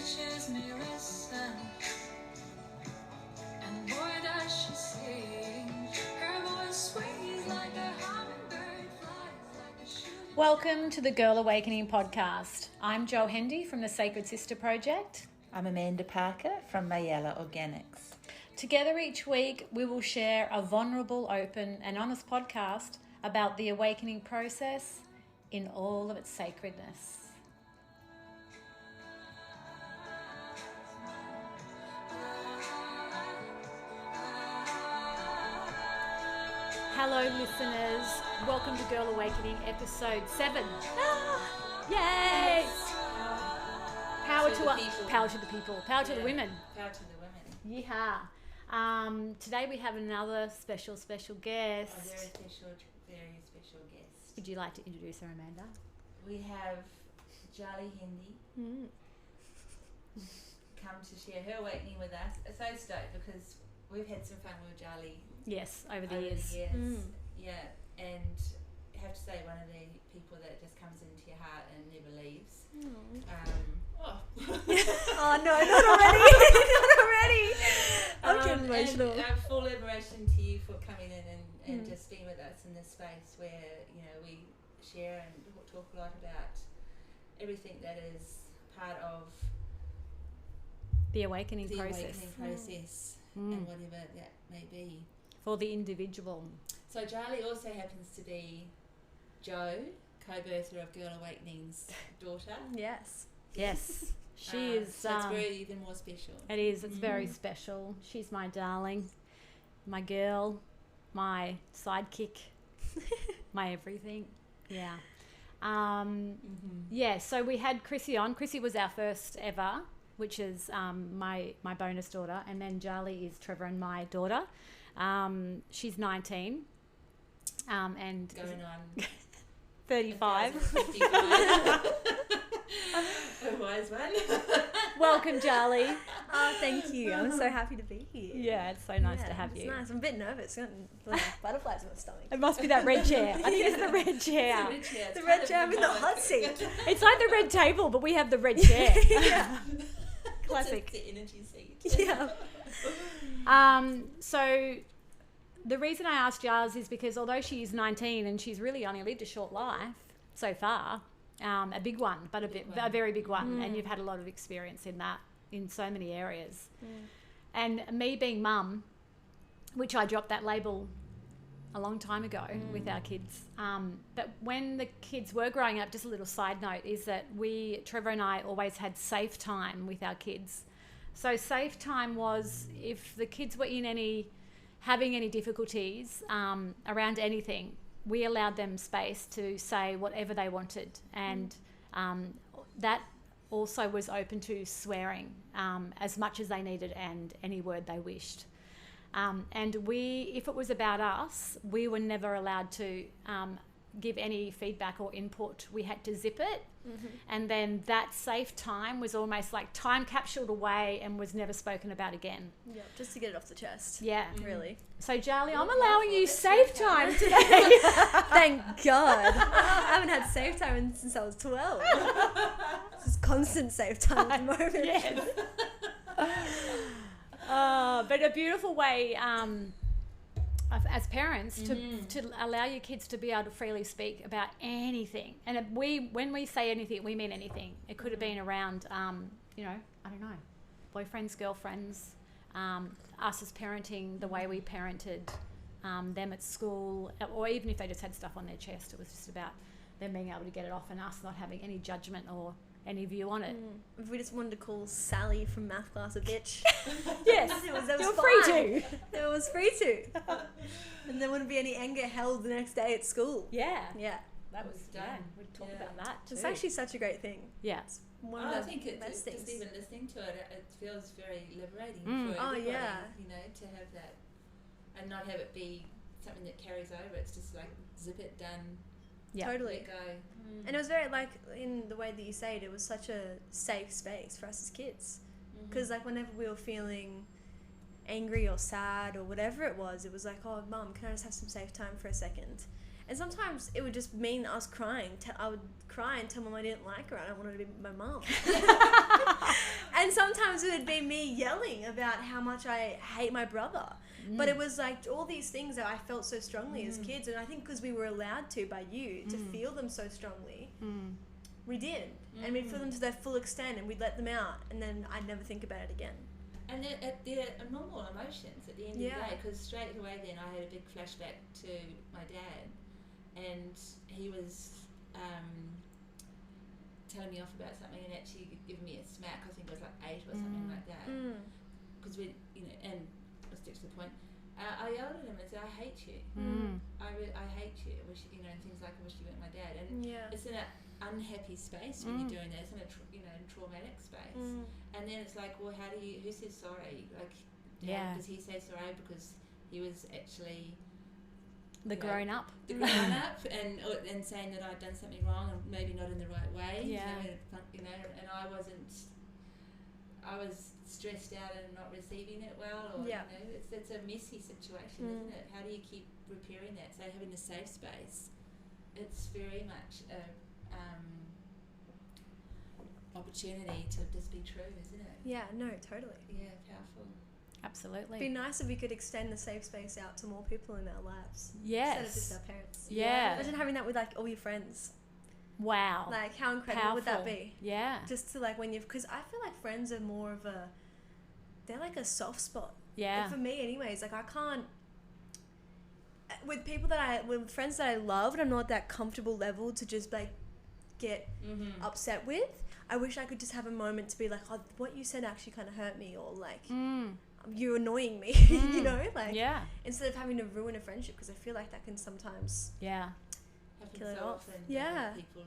teaches me listen, and boy does she sing. Her voice sways like a hummingbird, flies like a shooting. Welcome to the Girl Awakening podcast. I'm Jaali Hendy from the Sacred Sister Project. I'm Amanda Parker from Mayella Organics. Together each week, we will share a vulnerable, open and honest podcast about the awakening process in all of its sacredness. Hello listeners, welcome to Girl Awakening episode 7. Yay! Power to the people, power to the women. Power to the women. Yeehaw. Today we have another special guest. A very special guest. Would you like to introduce her, Amanda? We have Jaali Hendy come to share her awakening with us. So stoked because we've had some fun with Jaali Yes, over the years. Yeah, and I have to say one of the people that just comes into your heart and never leaves. Oh no, not already! Not already! I'm getting emotional. And full admiration to you for coming in and just being with us in this space where, you know, we share and talk a lot about everything that is part of The awakening the process. awakening process and whatever that may be. For the individual. So Jaali also happens to be Jo, co-birther of Girl Awakening's daughter. Yes. Yes. She is. So it's very even more special. It is. It's very special. She's my darling, my girl, my sidekick, my everything. Yeah. Yeah. So we had Chrissy on. Chrissy was our first ever, which is my bonus daughter, and then Jaali is Trevor and my daughter. She's 19. And Going on 35. 55. A wise one. Welcome, Jaali. Oh, thank you. I'm so happy to be here. Yeah, it's so nice to have it's you. nice. I'm a bit nervous. I've got butterflies in my stomach. It must be that red chair. I think it's the red chair. The red chair. I'm in the hot seat. It's like the red table, but we have the red chair. Yeah. Classic. It's the energy seat. Yeah. So the reason I asked Giles is because although she's 19 and she's really only lived a short life so far, a big one, but a very big one, and you've had a lot of experience in that in so many areas. And me being mum, which I dropped that label a long time ago with our kids, but when the kids were growing up, just a little side note is that Trevor and I always had safe time with our kids. So safe time was if the kids were having any difficulties around anything, we allowed them space to say whatever they wanted, and that also was open to swearing as much as they needed and any word they wished. And if it was about us, we were never allowed to give any feedback or input. We had to zip it, and then that safe time was almost like time capsuled away and was never spoken about again. Yeah, just to get it off the chest. Yeah. Really. So Jaali, I'm allowing you safe time today. Thank God. I haven't had safe time since I was 12. This is constant safe time at the moment. Yes. But a beautiful way as parents to allow your kids to be able to freely speak about anything. And when we say anything, we mean anything. It could have been around, I don't know, boyfriends, girlfriends, us as parenting, the way we parented them at school, or even if they just had stuff on their chest, it was just about them being able to get it off and us not having any judgment or any view on it. If we just wanted to call Sally from math class a bitch. Yes, You're free to. It was free to. And there wouldn't be any anger held the next day at school. Yeah. Yeah. That was done. Yeah, we'd talk about that too. It's actually such a great thing. Yeah. It's one I of think the it's best things. just even listening to it, it feels very liberating for Oh, everybody, yeah. you know, to have that and not have it be something that carries over. It's just like zip it, done. Yeah. Totally. Let go. And it was very, like, in the way that you say it was such a safe space for us as kids. Because, like, whenever we were feeling angry or sad or whatever it was like, oh, Mum, can I just have some safe time for a second? And sometimes it would just mean us crying. I would cry and tell Mum I didn't like her and I wanted to be my mum. be me yelling about how much I hate my brother. But it was like all these things that I felt so strongly as kids, and I think because we were allowed to by you to feel them so strongly, we did, and we'd feel them to their full extent, and we'd let them out, and then I'd never think about it again. And they're normal emotions at the end of the day, because straight away then I had a big flashback to my dad, and he was telling me off about something and actually giving me a smack. I think it was like 8 or something like that. Because we, and I'll stick to the point. I yelled at him and said, "I hate you. I hate you. I wish, and things like I wish you weren't my dad." And it's in an unhappy space when you're doing that. It's in a traumatic space. And then it's like, well, who says sorry? Like, does he say sorry because he was actually the grown up, and saying that I'd done something wrong and maybe not in the right way. And I was stressed out and not receiving it well, or it's a messy situation, isn't it? How do you keep repairing that? So having a safe space, it's very much a opportunity to just be true, isn't it? Yeah, no, totally. Yeah, powerful. Absolutely. It'd be nice if we could extend the safe space out to more people in our lives. Yes. Instead of just our parents. Yeah. Imagine having that with like all your friends. Wow. Like how incredible would that be? Yeah. Just to like because I feel like friends are more of they're like a soft spot. Yeah. And for me anyways, like I can't, with friends that I love and I'm not that comfortable level to just like get upset with, I wish I could just have a moment to be like, oh, what you said actually kind of hurt me, or like you're annoying me, like instead of having to ruin a friendship, because I feel like that can sometimes kill it off. People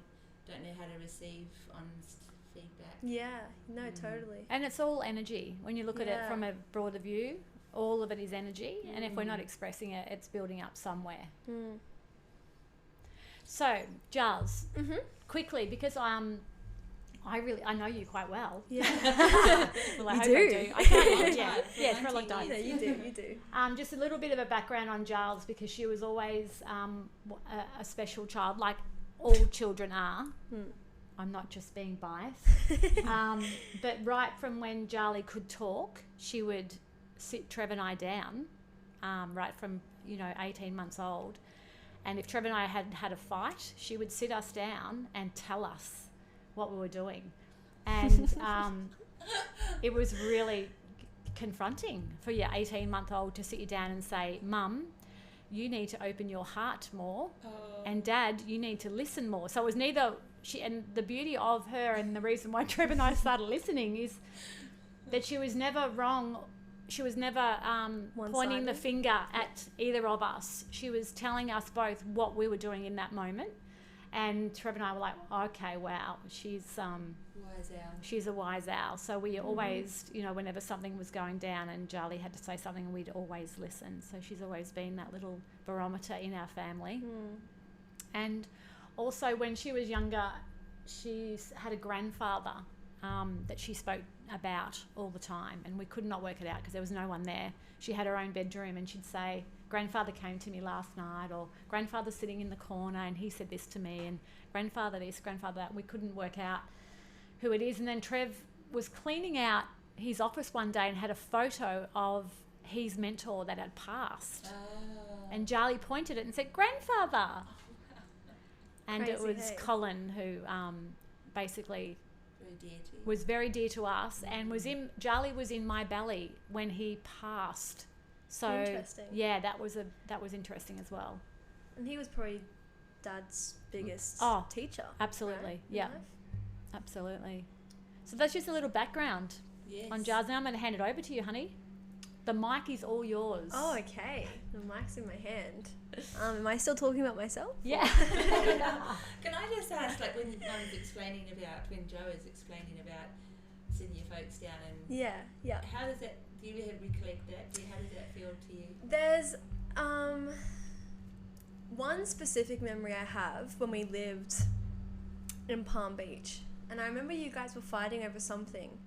don't know how to receive honest feedback. Totally. And it's all energy. When you look at it from a broader view, all of it is energy, and if we're not expressing it, it's building up somewhere. So, Giles, quickly, because I know you quite well. Yeah. Well, I You hope do. I do. I can't. Yeah, for a long time. Yeah, you do. Just a little bit of a background on Giles, because she was always a special child, like all children are. I'm not just being biased. But right from when Jaali could talk, she would sit Trevor and I down, right from 18 months old. And if Trevor and I had a fight, she would sit us down and tell us what we were doing. And it was really confronting for your 18-month-old to sit you down and say, "Mum, you need to open your heart more, and Dad, you need to listen more." So it was neither she, and the beauty of her, and the reason why Trevor and I started listening, is that she was never wrong. She was never pointing the finger at either of us. She was telling us both what we were doing in that moment. And Trevor and I were like, okay, wow, she's wise owl. She's a wise owl. So we always, whenever something was going down and Jaali had to say something, we'd always listen. So she's always been that little barometer in our family. And also when she was younger, she's had a grandfather that she spoke about all the time, and we could not work it out because there was no one there. She had her own bedroom, and she'd say, "Grandfather came to me last night," or "Grandfather's sitting in the corner and he said this to me," and "Grandfather this, Grandfather that." We couldn't work out who it is. And then Trev was cleaning out his office one day and had a photo of his mentor that had passed. And Jaali pointed it and said, "Grandfather." And Crazy, it was hey? Colin who basically was very dear to us, and Jaali was in my belly when he passed. So Interesting. yeah, that was interesting as well. And he was probably Dad's biggest teacher. Absolutely, right, in yeah, life? absolutely. So that's just a little background on Giles. Now I'm going to hand it over to you, honey. The mic is all yours. Oh, okay. The mic's in my hand. Am I still talking about myself? Yeah. Can I just ask, like when Joe is explaining about sitting your folks down, and Yeah. how does that? Do you ever recollect that? How does that feel to you? There's one specific memory I have when we lived in Palm Beach, and I remember you guys were fighting over something.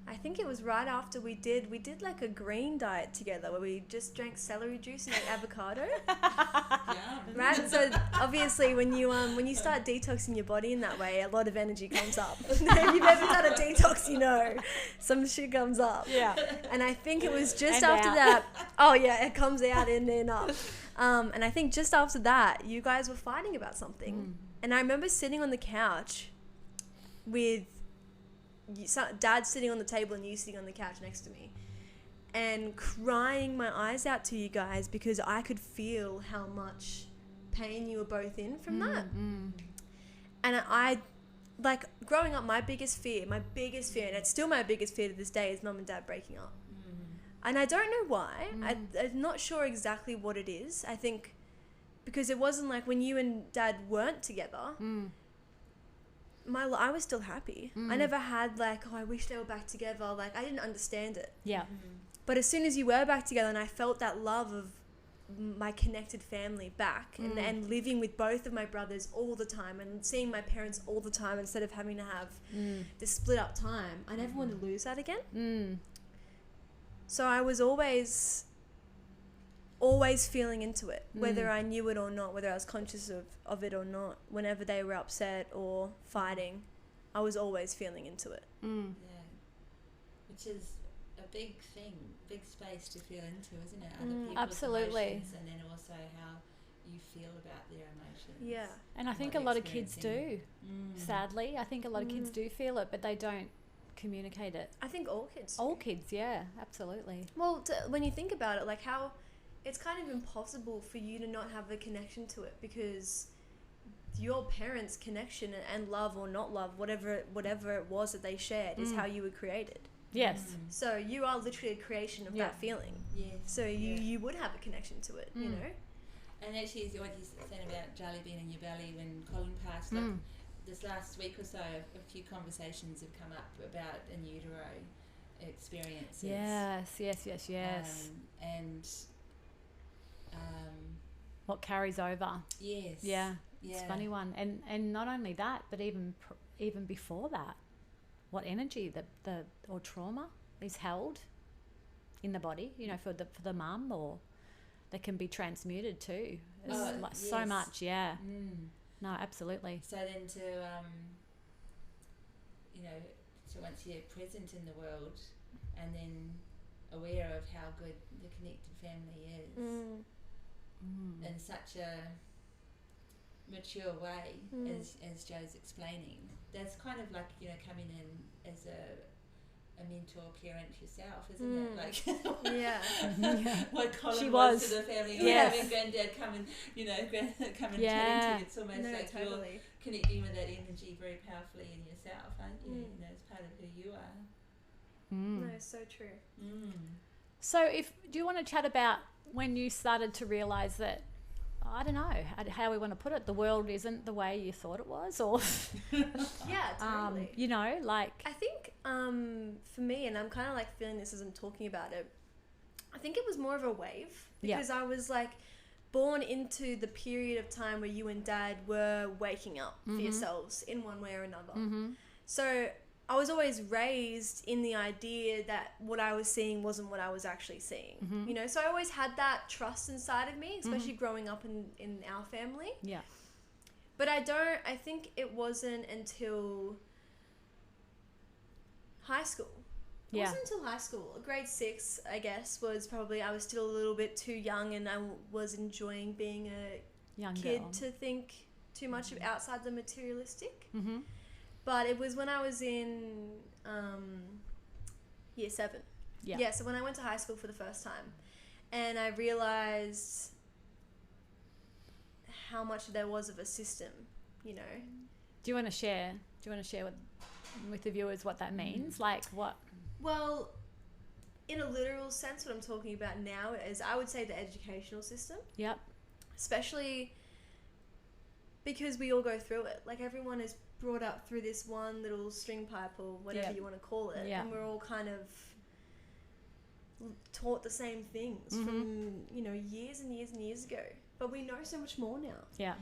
I think it was right after we did like a green diet together where we just drank celery juice and ate avocado. Yum. Right? So obviously when you start detoxing your body in that way, a lot of energy comes up. If you've ever done a detox, you know, some shit comes up. Yeah. And I think it was just And after out. that. Oh yeah, it comes out and then up. And I think just after that, you guys were fighting about something. And I remember sitting on the couch with Dad sitting on the table and you sitting on the couch next to me, and crying my eyes out to you guys because I could feel how much pain you were both in from that. And I, like, growing up, my biggest fear, and it's still my biggest fear to this day, is Mum and Dad breaking up. And I don't know why. I'm not sure exactly what it is. I think because it wasn't like when you and Dad weren't together, I was still happy. I never had like, oh, I wish they were back together. Like, I didn't understand it. Yeah. But as soon as you were back together and I felt that love of my connected family back and living with both of my brothers all the time and seeing my parents all the time instead of having to have this split up time, I never wanted to lose that again. So I was always feeling into it, whether I knew it or not, whether I was conscious of it or not. Whenever they were upset or fighting, I was always feeling into it. Yeah. Which is a big thing, big space to feel into, isn't it? Other people's Absolutely. emotions, and then also how you feel about their emotions. Yeah. And I think a what lot they're of kids do, experiencing. sadly. I think a lot of kids do feel it, but they don't communicate it. I think all kids do. All kids, yeah, absolutely. Well, when you think about it, like how it's kind of impossible for you to not have a connection to it because your parents' connection and love or not love, whatever it was that they shared, is how you were created. Yes. So you are literally a creation of that feeling. Yes. So you would have a connection to it, you know? And actually, what you said about Jaali being in your belly when Colin passed, like, this last week or so, a few conversations have come up about in utero experiences. Yes. And What carries over. yes. Yeah. It's a funny one. And not only that, but even before that, what energy or trauma is held in the body, you know, for the mum, or that can be transmuted too. It's so much, yeah. No, absolutely. So then so once you're present in the world and then aware of how good the connected family is in such a mature way, as Jo's explaining, that's kind of like, you know, coming in as a mentor parent yourself, isn't it? Like, Yeah. what Colin She was was. to the family, or Yes. having granddad come and, you know, come and Yeah. tend to. It's almost No, like totally. you're connecting with that energy very powerfully in yourself, aren't you? You know, it's part of who you are. No, it's so true. So do you want to chat about when you started to realise that, I don't know how we want to put it, the world isn't the way you thought it was, or Yeah, totally. you know, like, I think for me, and I'm kind of like feeling this as I'm talking about it, I think it was more of a wave because I was like born into the period of time where you and Dad were waking up for yourselves in one way or another. So I was always raised in the idea that what I was seeing wasn't what I was actually seeing, you know, so I always had that trust inside of me, especially growing up in our family. yeah. But I think it wasn't until high school. It wasn't until high school. Grade 6, I guess, was probably, I was still a little bit too young and I was enjoying being a Young kid girl. to think too much of outside the materialistic. But it was when I was in year 7. Yeah, so when I went to high school for the first time and I realised how much there was of a system, you know. Do you want to share with the viewers what that means? Like what? Well, in a literal sense, what I'm talking about now is, I would say, the educational system. Yep. Especially because we all go through it. Like, everyone is brought up through this one little string pipe or whatever you want to call it. Yeah. And we're all kind of taught the same things from, you know, years and years and years ago. But we know so much more now. Yeah.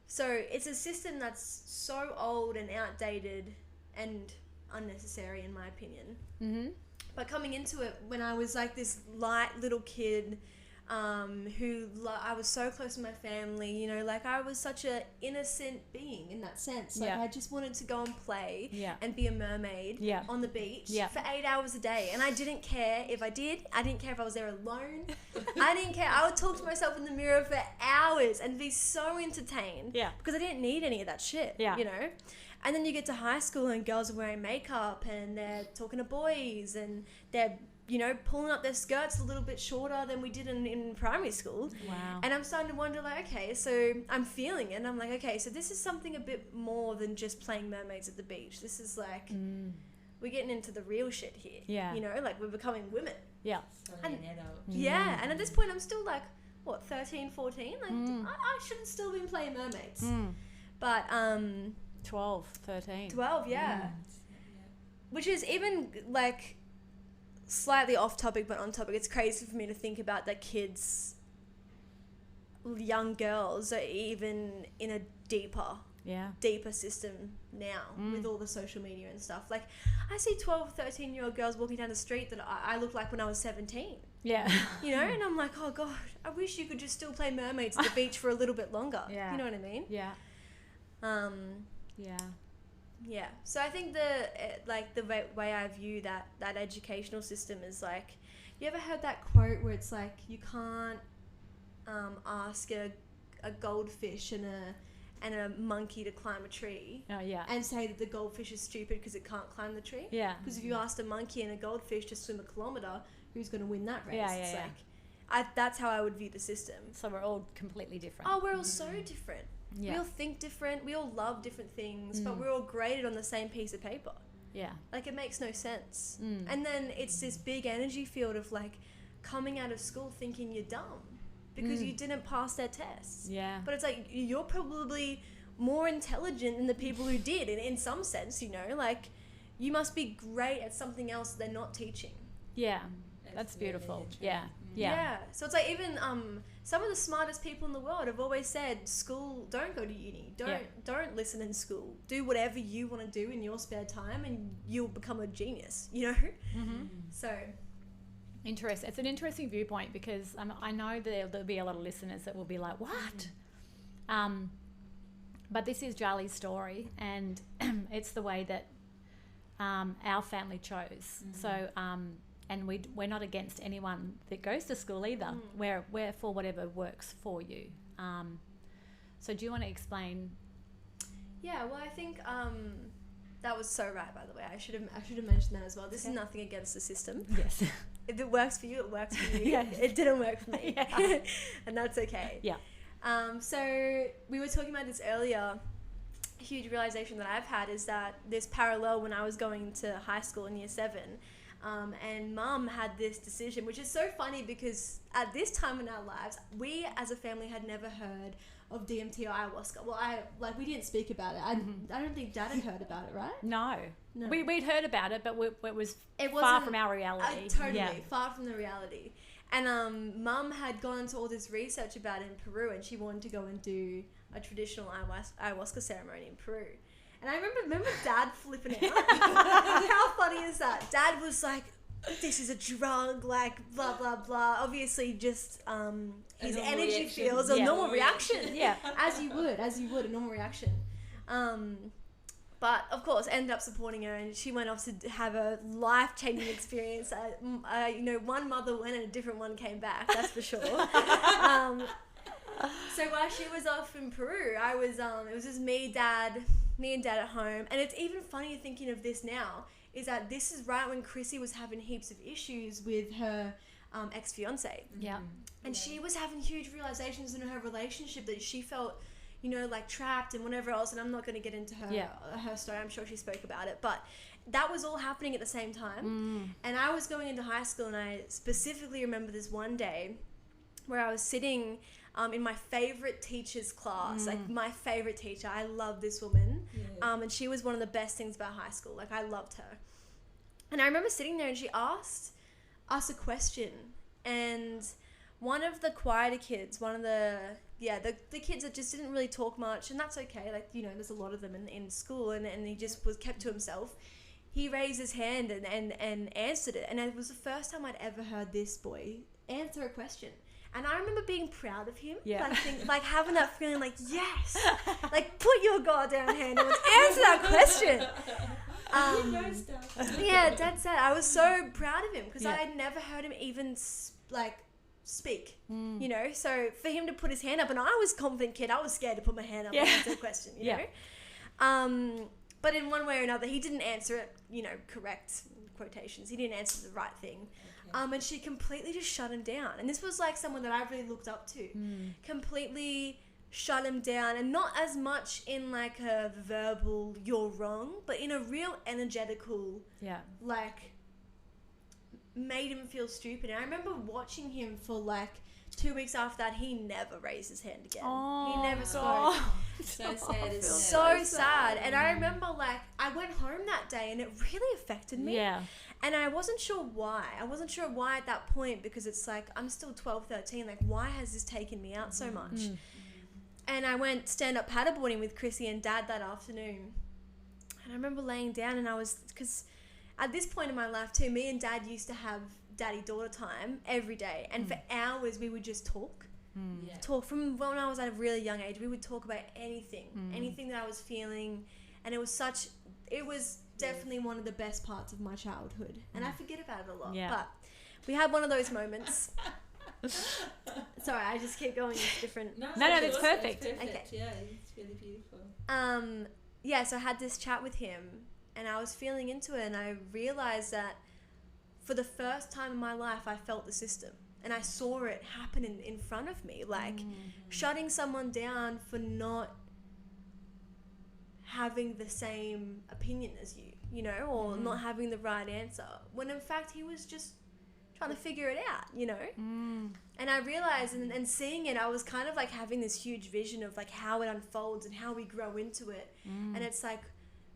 So it's a system that's so old and outdated and unnecessary in my opinion. Mm-hmm. But coming into it, when I was like this light little kid, I was so close to my family, you know, like I was such a innocent being in that sense. Like I just wanted to go and play and be a mermaid on the beach for 8 hours a day. And I didn't care if I did. I didn't care if I was there alone. I didn't care. I would talk to myself in the mirror for hours and be so entertained because I didn't need any of that shit, you know. And then you get to high school and girls are wearing makeup and they're talking to boys and they're, you know, pulling up their skirts a little bit shorter than we did in primary school. Wow. And I'm starting to wonder, like, okay, so I'm feeling it. And I'm like, okay, so this is something a bit more than just playing mermaids at the beach. This is like, we're getting into the real shit here. Yeah. You know, like we're becoming women. Yeah. Suddenly an adult. Yeah. And at this point, I'm still like, what, 13, 14? Like, I should have still been playing mermaids. But, 12, 13. 12, yeah. Which is even, like, slightly off topic but on topic. It's crazy for me to think about that kids, young girls, are even in a deeper system now with all the social media and stuff. Like, I see 12, 13-year-old girls walking down the street that I look like when I was 17. Yeah. You know, and I'm like, oh God, I wish you could just still play mermaids at the beach for a little bit longer. Yeah. You know what I mean? Yeah. Yeah. So I think the way I view that educational system is like, you ever heard that quote where it's like, you can't ask a goldfish and a monkey to climb a tree and say that the goldfish is stupid because it can't climb the tree? Yeah. Because if you asked a monkey and a goldfish to swim a kilometre, who's going to win that race? It's like, that's how I would view the system. So we're all completely different. Oh, we're all so different. Yeah. We all think different. We all love different things, but we're all graded on the same piece of paper. Yeah. Like, it makes no sense. And then it's this big energy field of, like, coming out of school thinking you're dumb because you didn't pass their tests. Yeah. But it's like, you're probably more intelligent than the people who did, in some sense, you know? Like, you must be great at something else they're not teaching. Yeah. That's beautiful. Yeah. So it's like, even some of the smartest people in the world have always said, school, don't go to uni, don't listen in school, do whatever you want to do in your spare time and you'll become a genius, you know. So interesting. It's an interesting viewpoint because I know there'll be a lot of listeners that will be like, what? But this is Jaali's story, and it's the way that our family chose. So and we're not against anyone that goes to school either. We're for whatever works for you. So do you want to explain? Yeah, well, I think that was so right, by the way. I should have mentioned that as well. This is nothing against the system. Yes. If it works for you, it works for you. It didn't work for me. And that's okay. Yeah. So we were talking about this earlier. A huge realization that I've had is that this parallel when I was going to high school in year 7, and Mum had this decision, which is so funny because at this time in our lives, we as a family had never heard of DMT or ayahuasca. Well, we didn't speak about it. I don't think Dad had heard about it, right? No. We'd heard about it, but it was far from our reality. Totally, far from the reality. And Mum had gone into all this research about it in Peru, and she wanted to go and do a traditional ayahuasca ceremony in Peru. And I remember Dad flipping out. How funny is that? Dad was like, this is a drug, like, blah, blah, blah. Obviously, just his energy feels a normal reaction. Yeah. As you would, a normal reaction. But, of course, ended up supporting her, and she went off to have a life-changing experience. One mother went and a different one came back, that's for sure. So while she was off in Peru, I was, it was just me and Dad at home. And it's even funnier thinking of this now, is that this is right when Chrissy was having heaps of issues with her ex-fiance. Yeah. And she was having huge realizations in her relationship that she felt, like trapped and whatever else. And I'm not going to get into her story. I'm sure she spoke about it. But that was all happening at the same time. And I was going into high school, and I specifically remember this one day where I was sitting in my favorite teacher's class, like my favorite teacher. I love this woman. And she was one of the best things about high school. Like, I loved her. And I remember sitting there, and she asked us a question. And one of the quieter kids, the kids that just didn't really talk much, and that's okay. Like, there's a lot of them in school, and he just was kept to himself. he raised his hand and answered it. And it was the first time I'd ever heard this boy answer a question. And I remember being proud of him. Yeah. Like having that feeling like, yes, like put your goddamn hand on, answer that question. You know stuff. Yeah, Dad said I was so proud of him because Yeah. I had never heard him even speak, you know. So for him to put his hand up, and I was a confident kid, I was scared to put my hand up and answer the question, you know. But in one way or another, he didn't answer it, you know, correct quotations. He didn't answer the right thing. And she completely just shut him down. And this was like someone that I really looked up to. Completely shut him down, and not as much in like a verbal "you're wrong," but in a real energetical, like, made him feel stupid. And I remember watching him for like 2 weeks after that. He never raised his hand again. He never spoke. So sad, isn't it? So sad. And I remember like I went home that day and it really affected me. Yeah. And I wasn't sure why. I wasn't sure why at that point, because it's like I'm still 12, 13. Like, why has this taken me out so much? And I went stand-up paddleboarding with Chrissy and Dad that afternoon. And I remember laying down and I was, because at this point in my life too, me and Dad used to have daddy-daughter time every day. And for hours we would just talk. Talk from when I was at a really young age. We would talk about anything, anything that I was feeling. And it was definitely one of the best parts of my childhood. And I forget about it a lot. Yeah. But we had one of those moments. Sorry, I just keep going into different... No, that's perfect. Okay. Yeah, it's really beautiful. So I had this chat with him and I was feeling into it, and I realized that for the first time in my life I felt the system. And I saw it happen in front of me, like shutting someone down for not having the same opinion as you, you know, or not having the right answer, when in fact he was just trying to figure it out, you know. And I realized, and seeing it, I was kind of like having this huge vision of like how it unfolds and how we grow into it. And it's like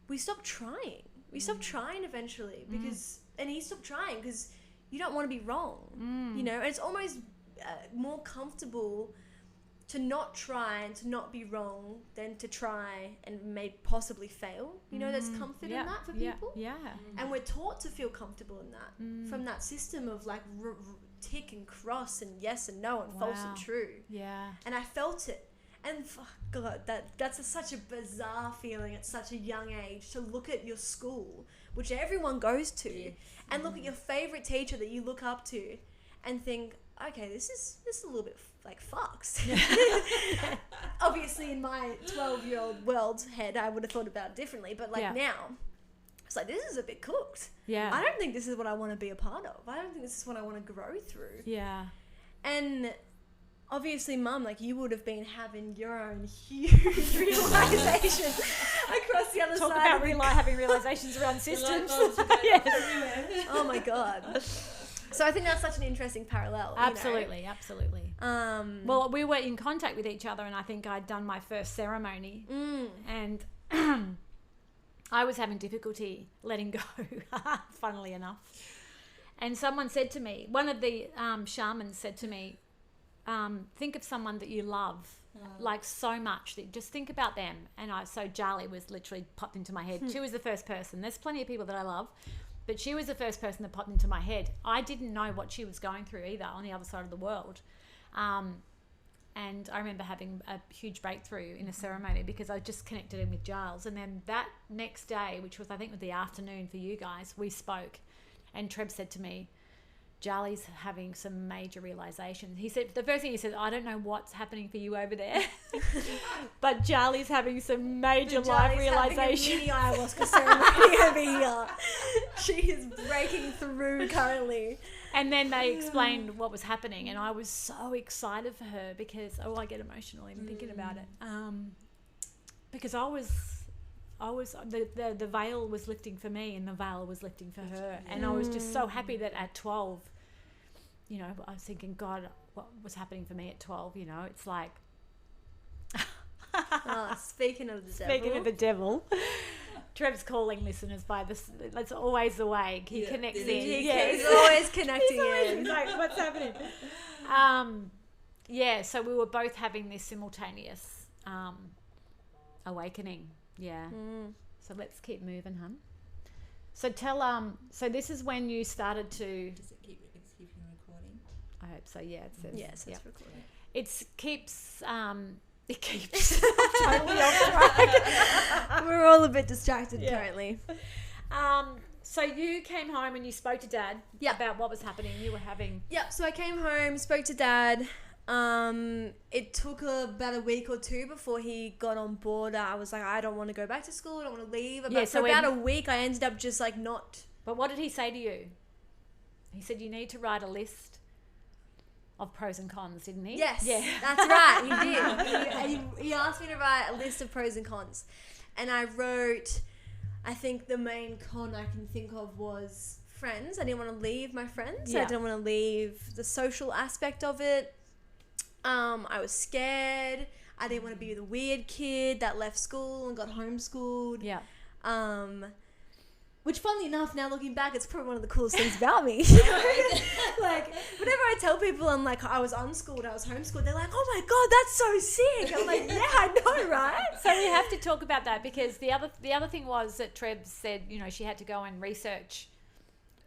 we stopped trying eventually, because and he stopped trying because you don't want to be wrong, you know. And it's almost more comfortable to not try and to not be wrong than to try and may possibly fail. You know, there's comfort in that for people. Yeah. And we're taught to feel comfortable in that from that system of like tick and cross and yes and no and false and true. Yeah. And I felt it. And God, that's such a bizarre feeling at such a young age, to look at your school, which everyone goes to, and look at your favorite teacher that you look up to and think, okay, this is a little bit like fucks. Obviously in my 12-year-old world head I would have thought about it differently, but like now it's like, this is a bit cooked. I don't think this is what I want to be a part of. I don't think this is what I want to grow through. And obviously, Mum, like, you would have been having your own huge realization across the other Talk side. about having realizations around systems. Oh my God. So I think that's such an interesting parallel. Absolutely. Well, we were in contact with each other, and I think I'd done my first ceremony, and I was having difficulty letting go, funnily enough. And someone said to me, one of the shamans said to me, think of someone that you love, like so much, that just think about them. And so Jaali was literally popped into my head. She was the first person. There's plenty of people that I love, but she was the first person that popped into my head. I didn't know what she was going through either on the other side of the world. And I remember having a huge breakthrough in a ceremony because I just connected in with Giles. And then that next day, which was, I think, the afternoon for you guys, we spoke. And Treb said to me, Jaali's having some major realizations. He said, the first thing he said, I don't know what's happening for you over there, but Jaali's having some major life realizations. Having a mini ayahuasca ceremony over here. She is breaking through currently. And then they explained what was happening, and I was so excited for her because, I get emotional even thinking about it. Because I was the veil was lifting for me, and the veil was lifting for her, and I was just so happy that at 12, you know, I was thinking, God, what was happening for me at 12? You know, it's like speaking of the devil, Trev's calling listeners by this. That's always the way he connects in. He's always connecting in. Like, what's happening? So we were both having this simultaneous awakening. So let's keep moving, hun. So so this is when you started to. Does it keep keeping recording? I hope so. Yeah, it says. Yes, it's Yep. recording. It keeps totally off track. We're all a bit distracted Yeah. currently. So you came home and you spoke to Dad Yeah. about what was happening. You were having. Yep, so I came home, spoke to Dad. It took about a week or two before he got on board. I was like, I don't want to go back to school. I don't want to leave. Yeah, For so about a week, I ended up just like not. But what did he say to you? He said you need to write a list of pros and cons, didn't he? Yes, Yeah. that's right. He did. He asked me to write a list of pros and cons, and I wrote. I think the main con I can think of was friends. I didn't want to leave my friends. Yeah. I didn't want to leave the social aspect of it. I was scared. I didn't want to be the weird kid that left school and got homeschooled. Yeah. Which, funnily enough, now looking back, it's probably one of the coolest things about me. Like, whenever I tell people I'm like, I was unschooled, I was homeschooled, they're like, oh my God, that's so sick. I'm like, yeah, I know, right? So we have to talk about that because the other thing was that Treb said, she had to go and research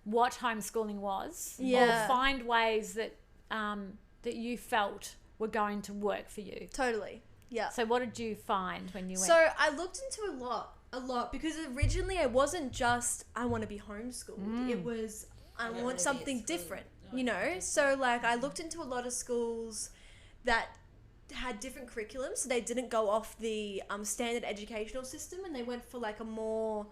what homeschooling was, Yeah. or find ways that that you felt were going to work for you. Totally. Yeah. So what did you find when you went? So I looked into a lot, because originally it wasn't just I want to be homeschooled. It was I don't want wanna be something at school. different, I you want know? something So like I looked into a lot of schools that had different curriculums. So they didn't go off the standard educational system, and they went for like a more,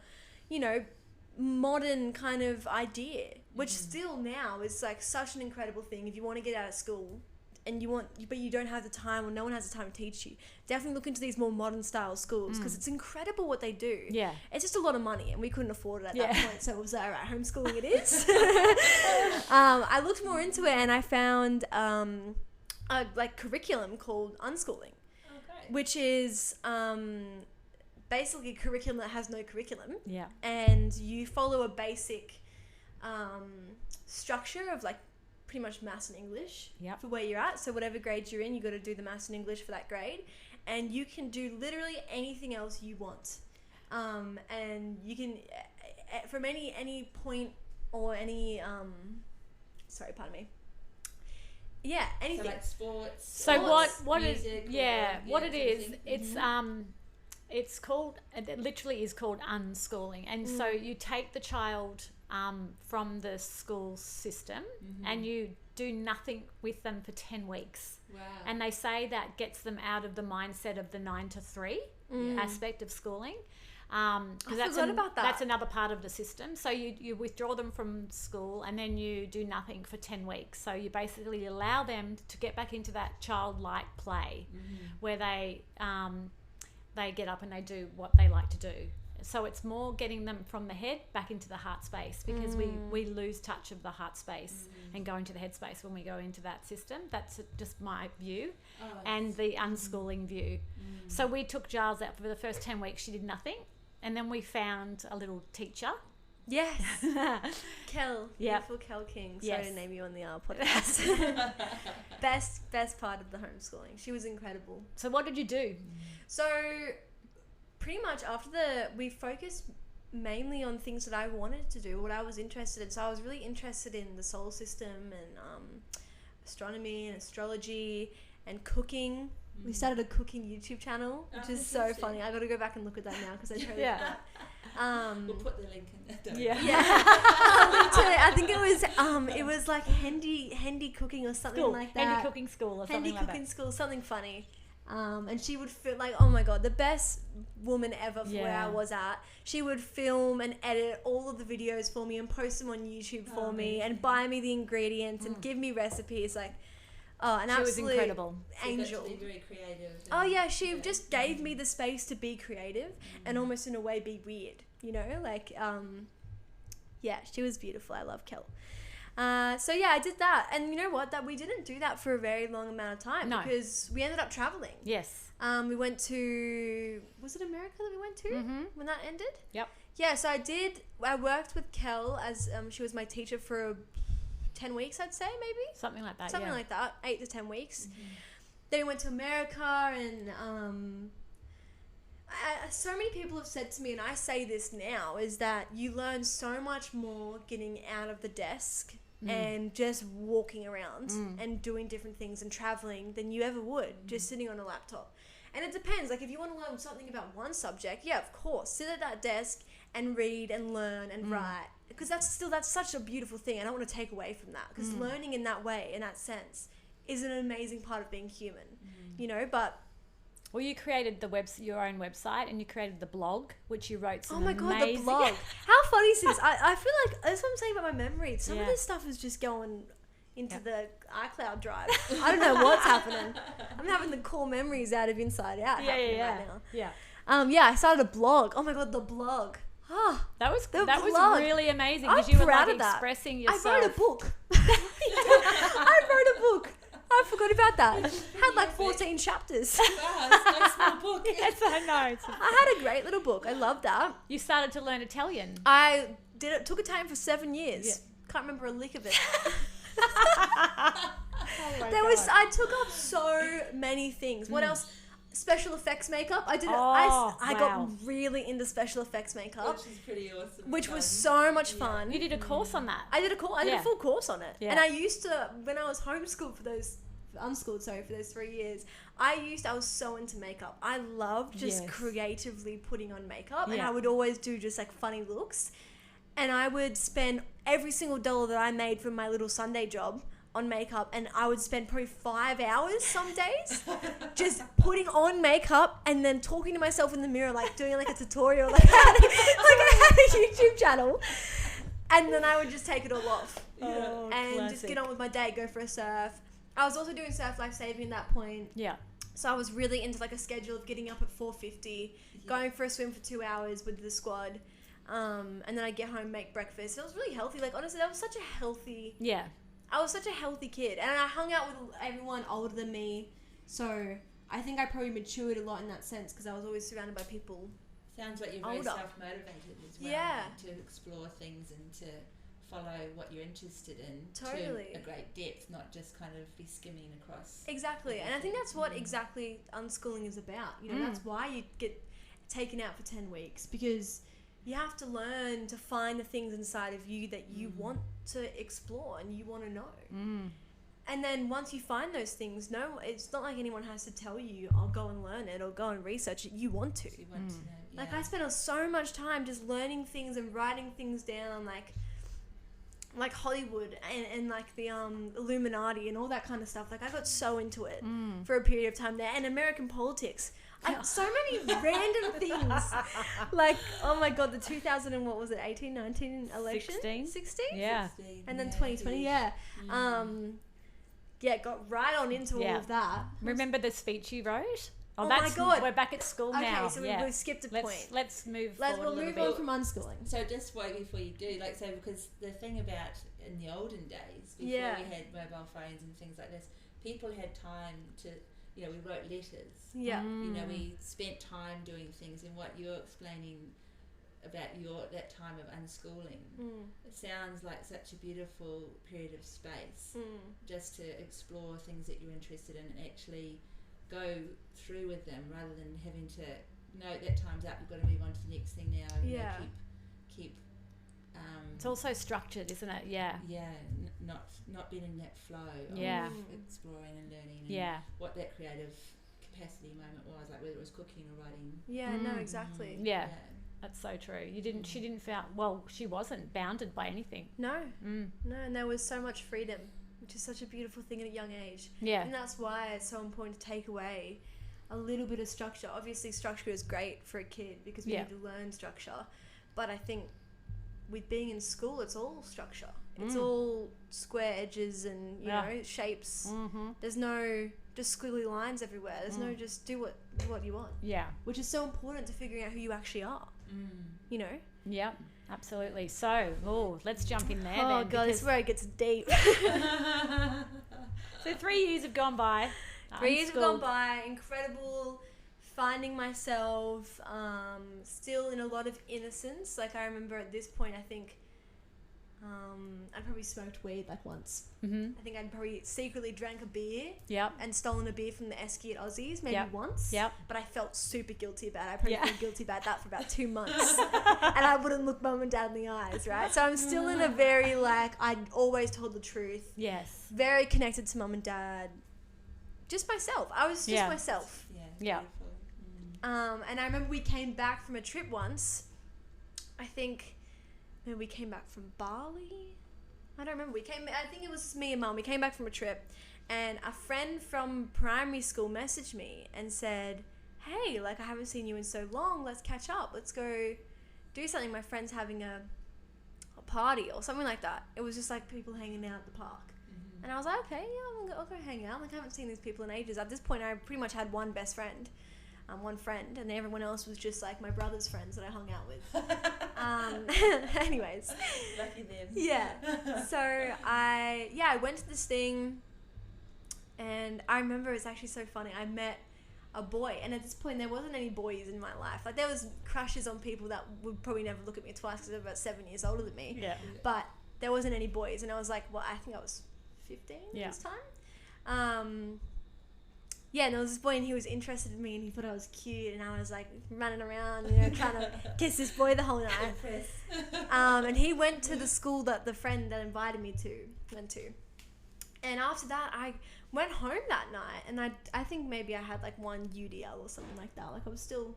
modern kind of idea, which still now is like such an incredible thing. If you want to get out of school and but you don't have the time, or no one has the time to teach you, definitely look into these more modern style schools, because it's incredible what they do. Yeah. It's just a lot of money, and we couldn't afford it at that Yeah. point, so it was like, all right, homeschooling it is. I looked more into it, and I found a curriculum called unschooling, Okay. which is basically a curriculum that has no curriculum, Yeah. and you follow a basic structure of like pretty much maths and English Yep. for where you're at. So whatever grade you're in, you got to do the maths and English for that grade, and you can do literally anything else you want, and you can from any point or any sorry, pardon me. Yeah, anything. So like sports. So sports, what music, it yeah, or, what it sort of is, thing. it's called, it literally is called unschooling, and so you take the child from the school system and you do nothing with them for 10 weeks. Wow. And they say that gets them out of the mindset of the 9 to 3 aspect of schooling. I forgot about that. That's another part of the system. So you withdraw them from school, and then you do nothing for 10 weeks. So you basically allow them to get back into that childlike play where they get up and they do what they like to do. So it's more getting them from the head back into the heart space, because we lose touch of the heart space and go into the head space when we go into that system. That's just my view, and the unschooling view. So we took Giles out for the first 10 weeks. She did nothing, and then we found a little teacher. Yes. Kel. Yep. Beautiful Kel King. Sorry Yes. to name you on the podcast. best part of the homeschooling. She was incredible. So what did you do? So pretty much after we focused mainly on things that I wanted to do, what I was interested in. So I was really interested in the solar system and astronomy and astrology and cooking. We started a cooking YouTube channel, which is so interesting. funny. I got to go back and look at that now because I totally Yeah. forgot. We'll put the link in there. Don't Yeah. worry. Yeah, I think it was like Hendy cooking or something School. like that. Hendy cooking school or Hendy something like cooking that. school, something funny. And she would feel like, oh my God, the best woman ever for where Yeah. I was at. She would film and edit all of the videos for me and post them on YouTube for me amazing. and buy me the ingredients and give me recipes. Like, an She was absolute incredible. So you got angel. to be very creative. Oh and- yeah, she just gave me the space to be creative and almost in a way be weird, like yeah, she was beautiful. I love Kel. So yeah, I did that, and you know what, that we didn't do that for a very long amount of time. No. Because we ended up traveling. Yes. We went to, was it America that we went to when that ended? Yep. Yeah, so I worked with Kel as she was my teacher for 10 weeks, I'd say, maybe Something like that. something yeah. like that, 8 to 10 weeks. Then we went to America, and So many people have said to me, and I say this now, is that you learn so much more getting out of the desk and just walking around and doing different things and traveling than you ever would just sitting on a laptop. And it depends. Like, if you want to learn something about one subject, yeah, of course, sit at that desk and read and learn and write, because that's such a beautiful thing. I don't want to take away from that, because learning in that way, in that sense, is an amazing part of being human, you know. But well, you created your own website, and you created the blog, which you wrote some God, amazing... the blog. How funny is this? I feel like, that's what I'm saying about my memory. Some of this stuff is just going into the iCloud drive. I don't know what's happening. I'm having the core memories out of Inside Out happening right now. Yeah. I started a blog. Oh my God, the blog. That was blog. really amazing, I'm because you were proud like of that. expressing yourself. I wrote a book. I wrote a book. I forgot about that. Had like 14 chapters. Wow, it's no small book. Yes, I know. I had a great little book. I loved that. You started to learn Italian. I took Italian for 7 years. Can't remember a lick of it. I took up so many things. What else? Special effects makeup. I got really into special effects makeup, Which is pretty awesome. which was so much fun. You did a course on that. I did a full course on it. Yeah. And I used to, when I was homeschooled for those 3 years, I was so into makeup. I loved just creatively putting on makeup, and I would always do just like funny looks. And I would spend every single dollar that I made from my little Sunday job on makeup, and I would spend probably 5 hours some days just putting on makeup and then talking to myself in the mirror, like doing like a tutorial, like I had a YouTube channel, and then I would just take it all off and just get on with my day, go for a surf. I was also doing surf life saving at that point. Yeah. So I was really into like a schedule of getting up at 4:50, going for a swim for 2 hours with the squad. And then I'd get home, make breakfast. It was really healthy. Like, honestly, I was such a healthy kid. And I hung out with everyone older than me. So I think I probably matured a lot in that sense, because I was always surrounded by people. Sounds like you're very older. self-motivated as well. Yeah. To explore things and to follow what you're interested in. Totally. To a great depth, not just kind of be skimming across. Exactly. And I think that's what exactly unschooling is about. You know, that's why you get taken out for 10 weeks, because you have to learn to find the things inside of you that you want to explore and you want to know. And then once you find those things, it's not like anyone has to tell you, "I'll go and learn it" or "go and research it." You want to. You want to know. Yeah. Like, I spent so much time just learning things and writing things down, like Hollywood and like the Illuminati and all that kind of stuff. Like, I got so into it for a period of time there, and American politics. So many random things. Like, oh my God, the 18, 19 election? 16? Yeah. 16, And then 2020, got right on into all of that. Remember the speech you wrote? Oh my God. We're back at school now. Okay, so we skipped a point. Let's move We'll forward a little move bit. on from unschooling. So just before you do, like, so because the thing about in the olden days, before we had mobile phones and things like this, people had time to, we wrote letters. Yeah. We spent time doing things, and what you're explaining about that time of unschooling, it sounds like such a beautiful period of space just to explore things that you're interested in and actually go through with them, rather than having to that time's up, you've got to move on to the next thing now. Keep it's also structured, isn't it? Yeah. Not being in that flow of exploring and learning and what that creative capacity moment was, like whether it was cooking or writing. Yeah, no, exactly. Yeah. That's so true. She didn't feel, she wasn't bounded by anything. No, and there was so much freedom, which is such a beautiful thing at a young age. Yeah. And that's why it's so important to take away a little bit of structure. Obviously, structure is great for a kid because we need to learn structure. But I think with being in school, it's all structure. It's all square edges and, you know, shapes. There's no just squiggly lines everywhere. There's no just do what you want. Yeah. Which is so important to figuring out who you actually are. You know? Yeah, absolutely. So, let's jump in there then. Oh, God, this is where it gets deep. So 3 years have gone by. 3 years have gone by. Incredible. Finding myself still in a lot of innocence. Like, I remember at this point, I think I probably smoked weed like once. Mm-hmm. I think I'd probably secretly drank a beer Yep. and stolen a beer from the Esky at Aussies maybe Yep. once. Yep. But I felt super guilty about it. I probably Yeah. felt guilty about that for about 2 months. And I wouldn't look mum and dad in the eyes, right? So I'm still in a very, like, I always told the truth. Yes. Very connected to mum and dad. Just myself. I was just Yeah. myself. Yeah. Yeah. Beautiful. And I remember we came back from a trip once. I think maybe we came back from Bali. I don't remember. I think it was me and mum. We came back from a trip, and a friend from primary school messaged me and said, "Hey, like I haven't seen you in so long. Let's catch up. Let's go do something. My friend's having a party or something like that." It was just like people hanging out at the park. Mm-hmm. And I was like, okay, yeah, I'll go hang out. Like I haven't seen these people in ages. At this point, I pretty much had one best friend. One friend, and everyone else was just like my brother's friends that I hung out with. Anyways, Lucky them. yeah. So I went to this thing, and I remember it's actually so funny. I met a boy, and at this point there wasn't any boys in my life. Like there was crushes on people that would probably never look at me twice because they're about 7 years older than me. Yeah. But there wasn't any boys, and I was like, well, I think I was 15 at this time. Yeah, and there was this boy and he was interested in me and he thought I was cute and I was like running around, trying to kiss this boy the whole night. And he went to the school that the friend that invited me to went to. And after that, I went home that night and I think maybe I had like one UDL or something like that. Like I was still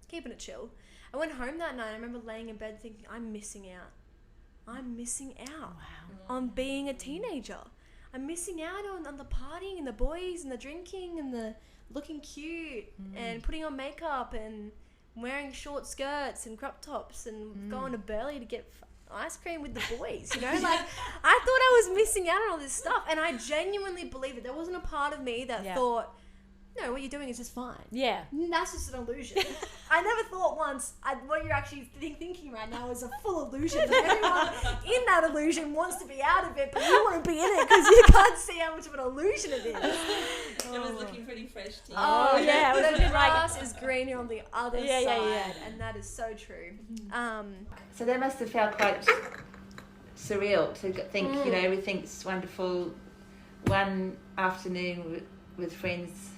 keeping it chill. I went home that night and I remember laying in bed thinking, I'm missing out. I'm missing out on being a teenager. I'm missing out on the partying and the boys and the drinking and the looking cute and putting on makeup and wearing short skirts and crop tops and going to Burley to get ice cream with the boys, Like, I thought I was missing out on all this stuff. And I genuinely believe it. There wasn't a part of me that thought, no, what you're doing is just fine. Yeah. That's just an illusion. I never thought once what you're actually thinking right now is a full illusion. Everyone in that illusion wants to be out of it, but you want to be in it because you can't see how much of an illusion it is. It was looking pretty fresh to you. Oh, yeah, it was the looking like- grass is greener on the other side, yeah. and that is so true. So that must have felt quite surreal to think, everything's wonderful. One afternoon with friends.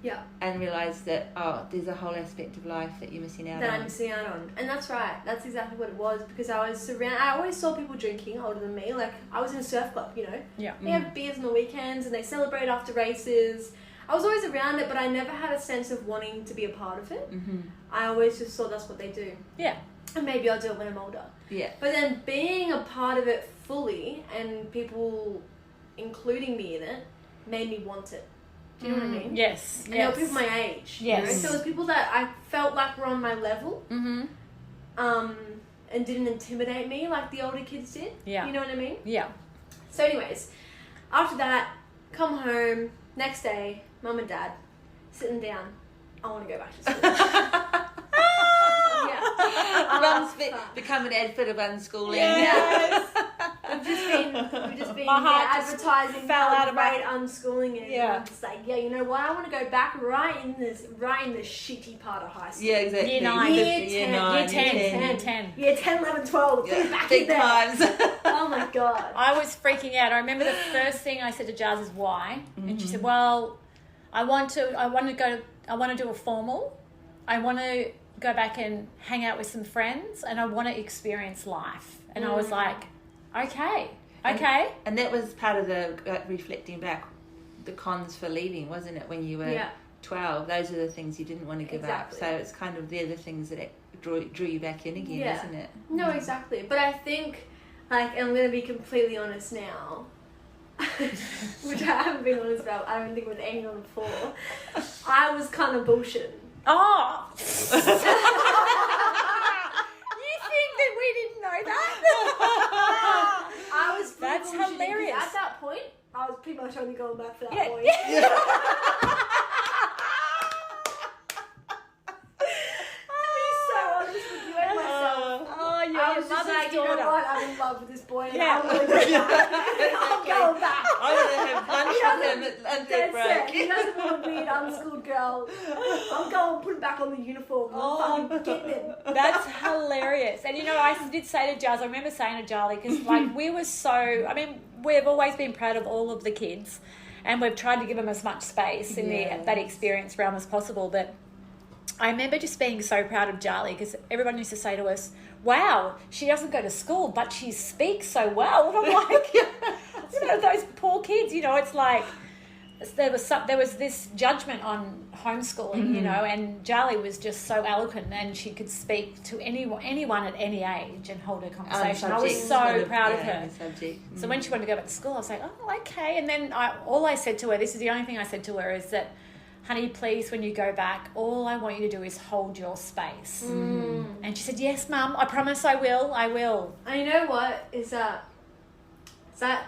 Yeah. And realise that, there's a whole aspect of life that you're missing out That on. I'm missing out on. And that's right. That's exactly what it was because I was I always saw people drinking older than me. Like, I was in a surf club, Yeah. They have beers on the weekends and they celebrate after races. I was always around it, but I never had a sense of wanting to be a part of it. Mm-hmm. I always just thought that's what they do. Yeah. And maybe I'll do it when I'm older. Yeah. But then being a part of it fully and people including me in it made me want it. Do you know what I mean? Yes. And there were people my age. Yes. So it was people that I felt like were on my level. Mm-hmm. And didn't intimidate me like the older kids did. Yeah. You know what I mean? Yeah. So anyways, after that, come home, next day, mum and dad, sitting down, I want to go back to school. Mum's become an advert of unschooling. Yes. We've just been My heart just advertising fell how out of my- great unschooling is. Yeah. And I'm just like, you know what? I want to go back right in the shitty part of high school. Yeah, exactly. Year 9. Year Year 10. nine, Year 10. year Year 10. Year 10, 11, 12. Yeah, Back big in there. times. Oh my God. I was freaking out. I remember the first thing I said to Jazz is why, and she said, "Well, I want to do a formal. I want to go back and hang out with some friends, and I want to experience life." And I was like, "Okay." And that was part of the reflecting back, the cons for leaving, wasn't it? When you were 12, those are the things you didn't want to give Exactly. up. So it's kind of they're the things that drew you back in again, Yeah. isn't it? No, exactly. But I think, and I'm going to be completely honest now, which I haven't been honest about, I don't think with anyone before, I was kind of bullshit. Oh. You think that we didn't know that? I was pretty That's bullshitting, 'cause hilarious. At that point, I was pretty much only going back for that Yeah. boy. To be so honest with you and myself. Oh, you're I your was just mother's like, you know daughter. what? I'm in love with this boy. And Yeah. I'm going to go back. I'm going back. I want to have lunch with him at lunch That's break. it. He doesn't want weird unschooled girl. I'm going, put it back on the uniform. I'm fucking getting it. That's hilarious. And I did say to Giles, I remember saying to Jaali, because we were we've always been proud of all of the kids, and we've tried to give them as much space in that experience realm as possible. But I remember just being so proud of Jaali, because everyone used to say to us, wow, she doesn't go to school, but she speaks so well. And I'm like, those poor kids, it's like, there was this judgment on homeschooling, and Jaali was just so eloquent, and she could speak to anyone at any age and hold a conversation. I was so proud of her. So when she wanted to go back to school, I was like, oh, okay. And then all I said to her, this is the only thing I said to her, is that, honey, please, when you go back, all I want you to do is hold your space. And she said, yes, Mum, I promise I will. And you know what is that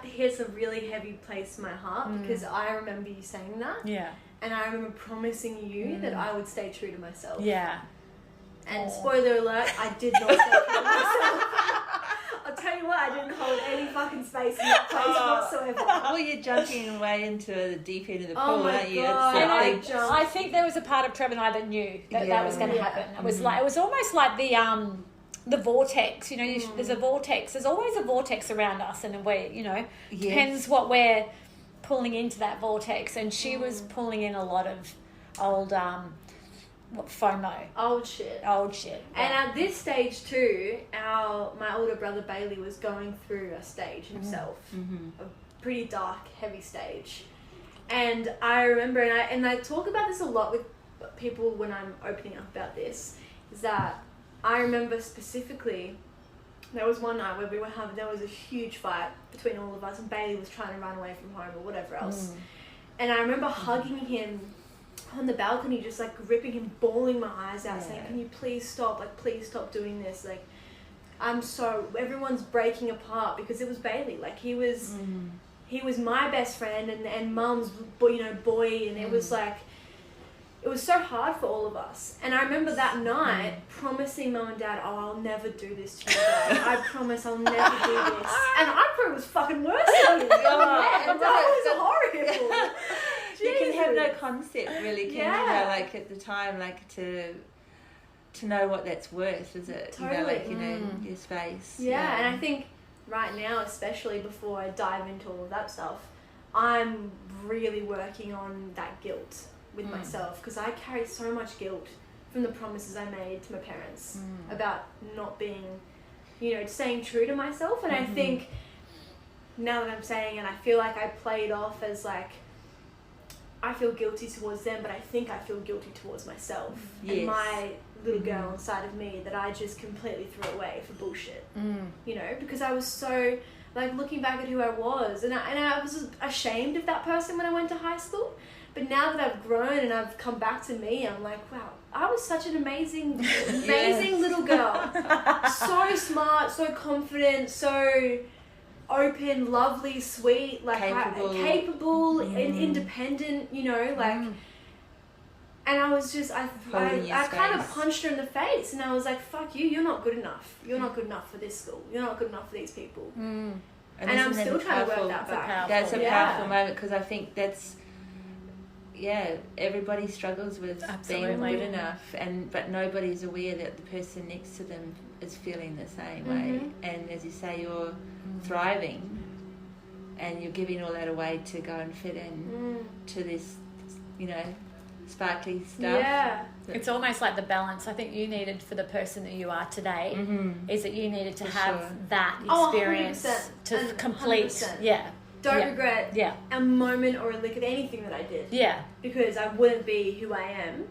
hits a really heavy place in my heart, because I remember you saying that. Yeah. And I remember promising you that I would stay true to myself. Yeah. And spoiler alert, I did not stay true to myself. I'll tell you what, I didn't hold any fucking space in that place whatsoever. Well, you're jumping way into the deep end of the pool, aren't you? God. And I I think there was a part of Trevor and I that knew that was going to happen. It was like, it was almost like the vortex, there's a vortex. There's always a vortex around us, and depends what we're pulling into that vortex. And she was pulling in a lot of old FOMO. Old shit. And at this stage too, my older brother Bailey was going through a stage himself, a pretty dark, heavy stage. And I remember, and I talk about this a lot with people when I'm opening up about this, is that I remember specifically, there was one night where there was a huge fight between all of us, and Bailey was trying to run away from home or whatever else. And I remember hugging him on the balcony, just like gripping him, bawling my eyes out, saying, can you please stop? Like, please stop doing this. Like, everyone's breaking apart, because it was Bailey. Like, he was my best friend and Mum's boy, and it was like, it was so hard for all of us. And I remember that night promising Mum and Dad, I'll never do this to you guys. I promise I'll never do this. And I thought it was fucking worse than it. That was horrible. You can have no concept, really, can you? Like, at the time, like, to know what that's worth, is it? Totally. Your space. Yeah, and I think right now, especially before I dive into all of that stuff, I'm really working on that guilt with myself, because I carry so much guilt from the promises I made to my parents about not being, staying true to myself. And I think now that I'm saying it, I feel like I played off as like, I feel guilty towards them, but I think I feel guilty towards myself and my little girl inside of me that I just completely threw away for bullshit. Because I was so, like, looking back at who I was, and I was ashamed of that person when I went to high school. But now that I've grown and I've come back to me, I'm like, wow, I was such an amazing little girl. So smart, so confident, so open, lovely, sweet, like capable and independent, like. And I was just, I kind of punched her in the face, and I was like, fuck you, you're not good enough. You're not good enough for this school. You're not good enough for these people. And I'm still trying to work that back. That's a powerful moment, because I think that's, everybody struggles with being good enough, but nobody's aware that the person next to them is feeling the same way. And as you say, you're thriving, and you're giving all that away to go and fit in to this, sparkly stuff. Yeah. It's almost like the balance I think you needed for the person that you are today is that you needed to have that experience 100%. to complete. 100%. Don't regret a moment or a lick of anything that I did. Because I wouldn't be who I am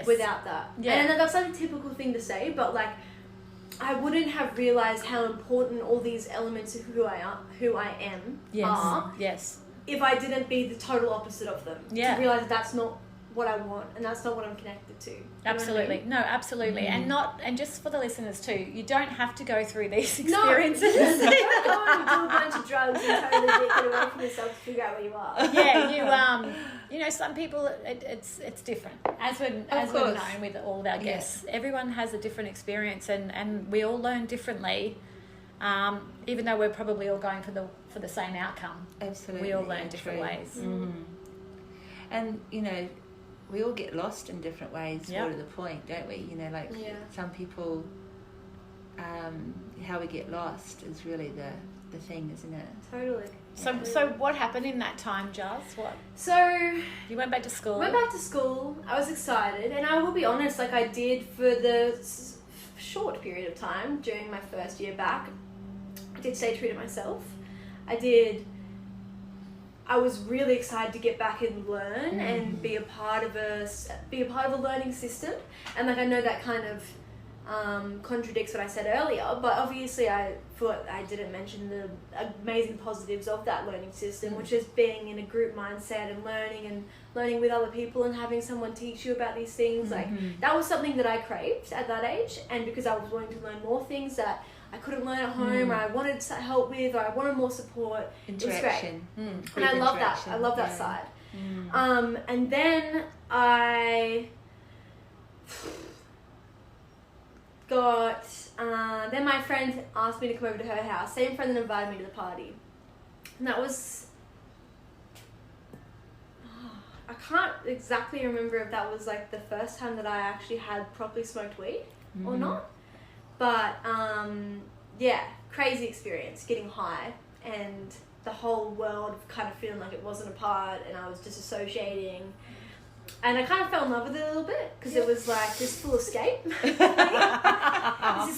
without that. And that's like a typical thing to say, but like, I wouldn't have realised how important all these elements of who I am are if I didn't be the total opposite of them. To realise that's not what I want, and that's not what I'm connected to. Absolutely. No, absolutely. And just for the listeners too, you don't have to go through these experiences. Don't go and do a bunch of drugs and totally get away from yourself to figure out where you are. Some people, it's different. As we've known with all of our guests, everyone has a different experience, and we all learn differently. Even though we're probably all going for the same outcome. Absolutely. We all learn different ways. And we all get lost in different ways. Yep. More to the point, don't we? You know, like some people, how we get lost is really the thing, isn't it? Totally. So what happened in that time, Jazz? What? So You went back to school. went back to school. I was excited, and I will be honest, like I did for the short period of time during my first year back, I did stay true to myself. I was really excited to get back and learn and be a part of a learning system. And like I know that kind of contradicts what I said earlier, but obviously I thought I didn't mention the amazing positives of that learning system, which is being in a group mindset and learning with other people and having someone teach you about these things. Like that was something that I craved at that age, and because I was willing to learn more things that I couldn't learn at home, or I wanted help with, or I wanted more support. Interaction. And I love that. I love that side. And then I got, then my friend asked me to come over to her house. Same friend that invited me to the party. And that was, I can't exactly remember if that was like the first time that I actually had properly smoked weed or not. But yeah, crazy experience, getting high and the whole world kind of feeling like it wasn't a part, and I was disassociating. And I kind of fell in love with it a little bit because it was like this full escape. This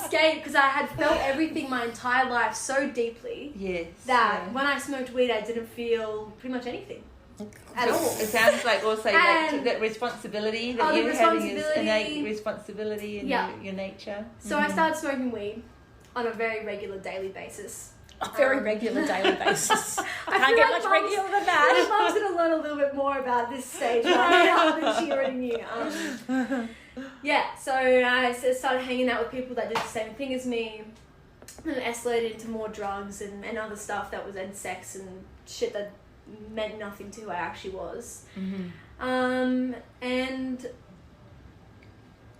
escape because I had felt everything my entire life so deeply that when I smoked weed, I didn't feel pretty much anything. At all. It sounds like also that responsibility that you're having is innate responsibility in your nature. So I started smoking weed on a very regular daily basis. A very regular daily basis. I Can't get much regular than that. My mum's going to learn a little bit more about this stage right now than she already knew. So I started hanging out with people that did the same thing as me, and it escalated into more drugs and other stuff that was, and sex and shit that meant nothing to who I actually was. And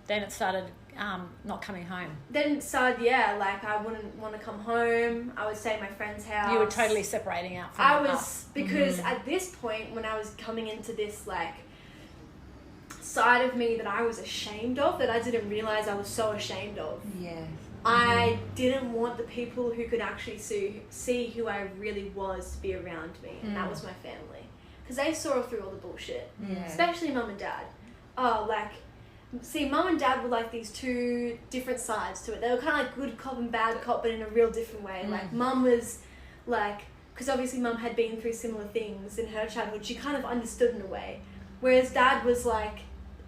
then it started not coming home. then it started, like I wouldn't want to come home. I would stay at my friend's house. You were totally separating out from I the was, because at this point when I was coming into this like side of me that I was ashamed of, that I didn't realize I was so ashamed of. I didn't want the people who could actually see who I really was to be around me, and that was my family, because they saw through all the bullshit, especially mum and dad. Mum and dad were like these two different sides to it. They were kind of like good cop and bad cop, but in a real different way. Like mum was like, because obviously mum had been through similar things in her childhood, she kind of understood in a way, whereas dad was like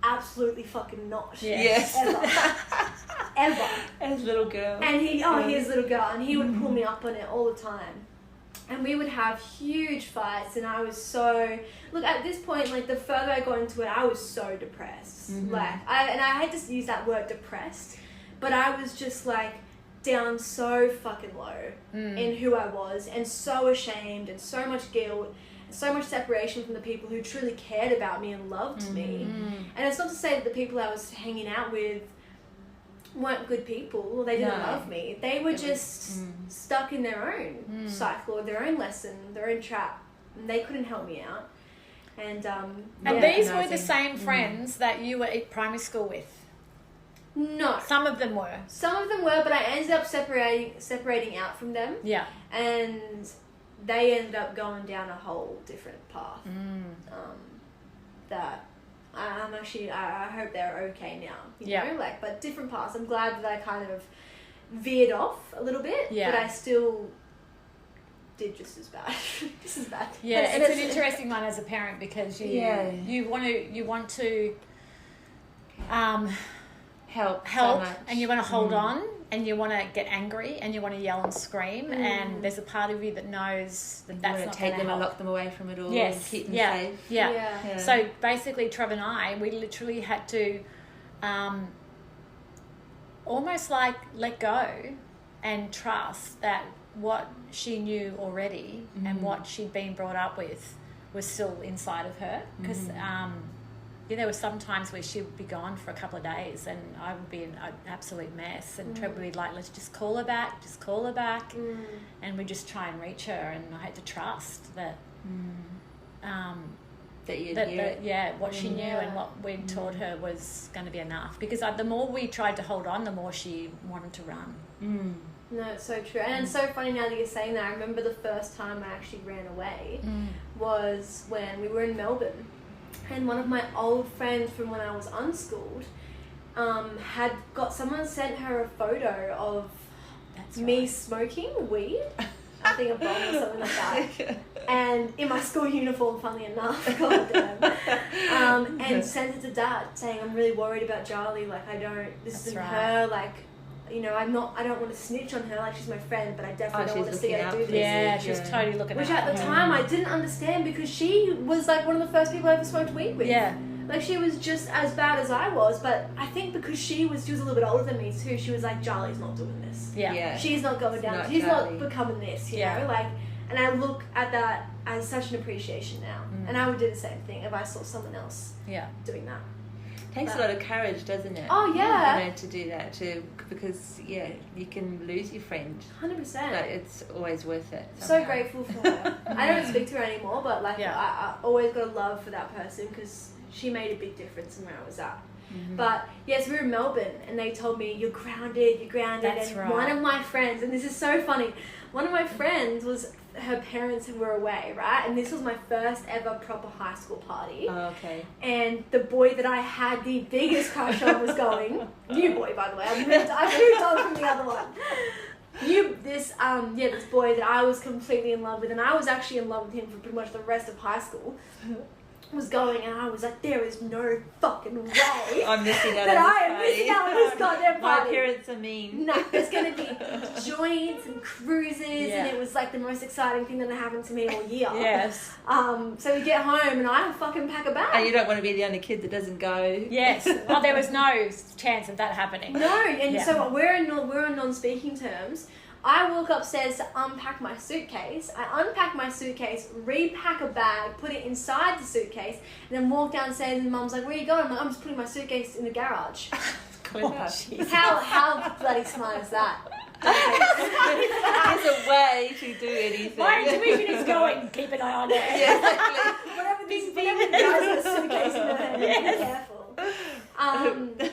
absolutely fucking not. Ever. As a little girl. And he's a little girl, and he would pull me up on it all the time. And we would have huge fights, and I was so... Look, at this point, like, the further I got into it, I was so depressed. I hate to use that word depressed, but I was just, like, down so fucking low in who I was, and so ashamed, and so much guilt, and so much separation from the people who truly cared about me and loved me. And it's not to say that the people I was hanging out with weren't good people, or they didn't love me. They were just stuck in their own cycle, or their own lesson, their own trap, and they couldn't help me out. And these were the same friends that you were at primary school with? No. Some of them were, but I ended up separating out from them. And they ended up going down a whole different path. That I'm actually, I hope they're okay now, you know, like, but different paths. I'm glad that I kind of veered off a little bit, but I still did just as bad. And it's an interesting one as a parent, because you want to help so and you want to hold on, and you want to get angry, and you want to yell and scream, and there's a part of you that knows that that's not take going them to and help. lock them away from it all and keep them safe. So basically Trev and I, we literally had to almost like let go and trust that what she knew already and what she'd been brought up with was still inside of her, because there were some times where she would be gone for a couple of days, and I would be in an absolute mess, and Trev would be like, let's just call her back, and we just try and reach her, and I had to trust that that you'd that, hear it. yeah, what she knew Yeah. and what we'd taught her was going to be enough. Because the more we tried to hold on, the more she wanted to run. No, it's so true. And it's so funny now that you're saying that. I remember the first time I actually ran away was when we were in Melbourne. And one of my old friends from when I was unschooled had got someone sent her a photo of me smoking weed. I think a bomb or something like that. And in my school uniform, funnily enough, and sent it to Dad saying, I'm really worried about Jaali, like this isn't her, like, you know, I don't want to snitch on her, like she's my friend, but I definitely don't want to see her do this. Yeah, she was totally looking Which out at the time I didn't understand because she was like one of the first people I ever smoked weed with. Yeah. Like she was just as bad as I was, but I think because she was a little bit older than me too, she was like, Jaali's not doing this. Yeah. She's not going down. She's not becoming this, you know? Like, and I look at that as such an appreciation now. And I would do the same thing if I saw someone else doing that. Takes a lot of courage, doesn't it? Oh, yeah. You know, to do that too, because you can lose your friend. 100%. But it's always worth it. So grateful for her. I don't speak to her anymore, but like I always got a love for that person because she made a big difference in where I was at. But yes, we were in Melbourne and they told me, you're grounded. That's and right. one of my friends, and this is so funny, one of my friends was, her parents were away, right? And this was my first ever proper high school party. Oh, okay. And the boy that I had the biggest crush on was going. New boy, by the way. I moved on from the other one. This boy that I was completely in love with, and I was actually in love with him for pretty much the rest of high school, was going, and I was like, there is no fucking way I'm missing out that on this I am missing out on this goddamn My party. parents are mean. No, there's going to be joints and cruises, and it was like the most exciting thing that had happened to me all year. Yes. So we get home, and I fucking pack a bag. And you don't want to be the only kid that doesn't go. Yes. Oh, there was no chance of that happening. No, and so we're on non-speaking terms. I walk upstairs to unpack my suitcase. I unpack my suitcase, repack a bag, put it inside the suitcase, and then walk downstairs and Mum's like, where are you going? I'm like, I'm just putting my suitcase in the garage. How bloody smart is that? There's a way to do anything. My intuition is going, keep an eye on it. Yeah, exactly. Whatever guys got a suitcase in their hand, be careful.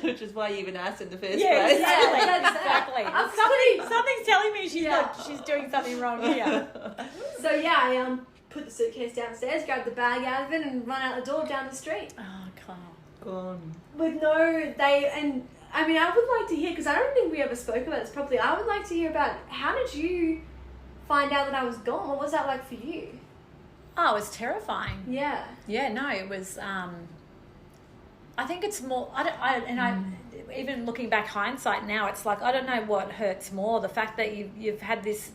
Which is why you even asked in the first Yeah, place. exactly. Something's telling me she's doing something wrong here. So I put the suitcase downstairs, grab the bag out of it, and run out the door down the street. Oh, come Gone. With I mean, I would like to hear, because I don't think we ever spoke about this properly. I would like to hear about how did you find out that I was gone? What was that like for you? Oh, it was terrifying. Yeah. Yeah, no, it was. I think it's more. Even looking back hindsight now, it's like I don't know what hurts more: the fact that you've had this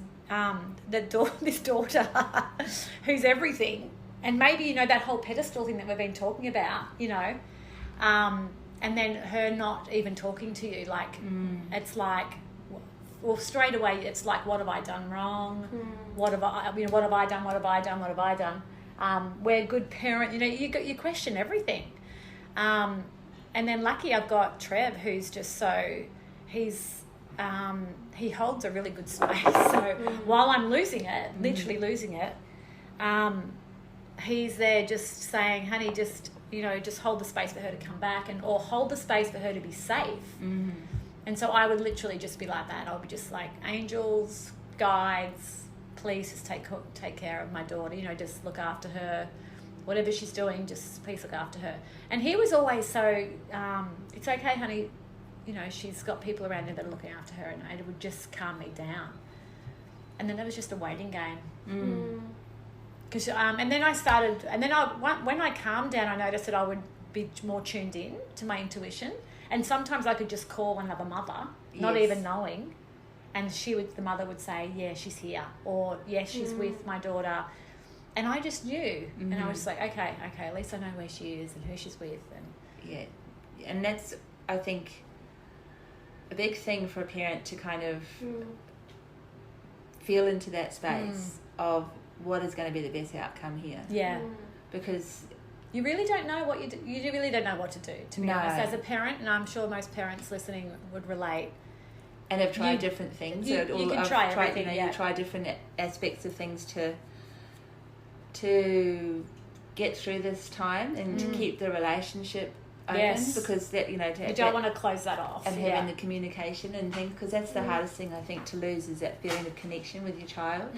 this daughter who's everything, and maybe that whole pedestal thing that we've been talking about, and then her not even talking to you. Like it's like, well, straight away it's like, what have I done wrong? What have I done? We're good parent. You question everything. And then lucky I've got Trev, who's just he holds a really good space. So while I'm losing it, literally losing it, he's there just saying, honey, just hold the space for her to come back, or hold the space for her to be safe. And so I would literally just be like that. I'll be just like, angels, guides, please just take care of my daughter, just look after her. Whatever she's doing, just please look after her. And he was always so, it's okay, honey, she's got people around her that are looking after her, and it would just calm me down. And then it was just a waiting game. Because and then I started, and then when I calmed down, I noticed that I would be more tuned in to my intuition, and sometimes I could just call another mother, not even knowing, and the mother would say, yeah, she's here, or yes, she's with my daughter. And I just knew, and I was just like, okay, at least I know where she is and who she's with. And and that's, I think, a big thing for a parent to kind of feel into that space of what is going to be the best outcome here. Yeah. Because you really don't know what you really don't know what to do, to be honest, as a parent, and I'm sure most parents listening would relate. And have tried different things. You can try everything. You try different aspects of things to get get through this time and to keep the relationship open, Yes. because that, you know, to You have don't that, want to close that off. and yeah. having the communication and things, because that's the hardest thing, I think, to lose, is that feeling of connection with your child.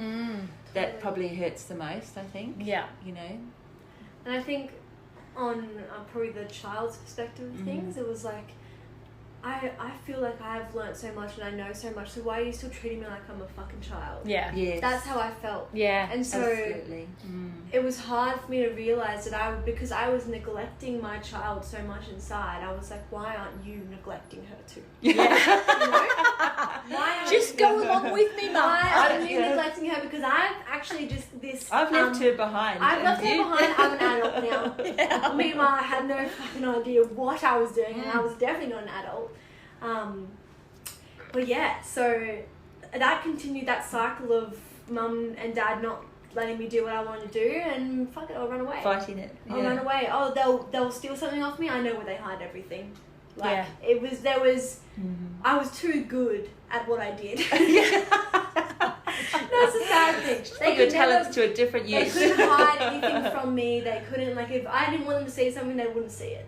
That probably hurts the most, I think. Yeah. You know. And I think on probably the child's perspective of things, it was like, I feel like I've learnt so much and I know so much, so why are you still treating me like I'm a fucking child? Yeah. Yes. That's how I felt. Yeah. And so Absolutely. it was hard for me to realise that because I was neglecting my child so much inside, I was like, why aren't you neglecting her too? Yeah. You know? Why aren't Just go along with me, Mum. Why aren't you neglecting her? Because I've actually I've left her behind. I've and left her you- behind. I'm an adult now. Meanwhile, I had no fucking idea what I was doing, and I was definitely not an adult. But yeah, so that continued, that cycle of mum and dad not letting me do what I wanted to do, and fuck it, I'll run away. Fighting it. I'll run away. Oh, they'll steal something off me. I know where they hide everything. Like I was too good at what I did. That's a sad thing. Take your talents to a different They use. couldn't hide anything from me. They couldn't, like, if I didn't want them to see something, they wouldn't see it.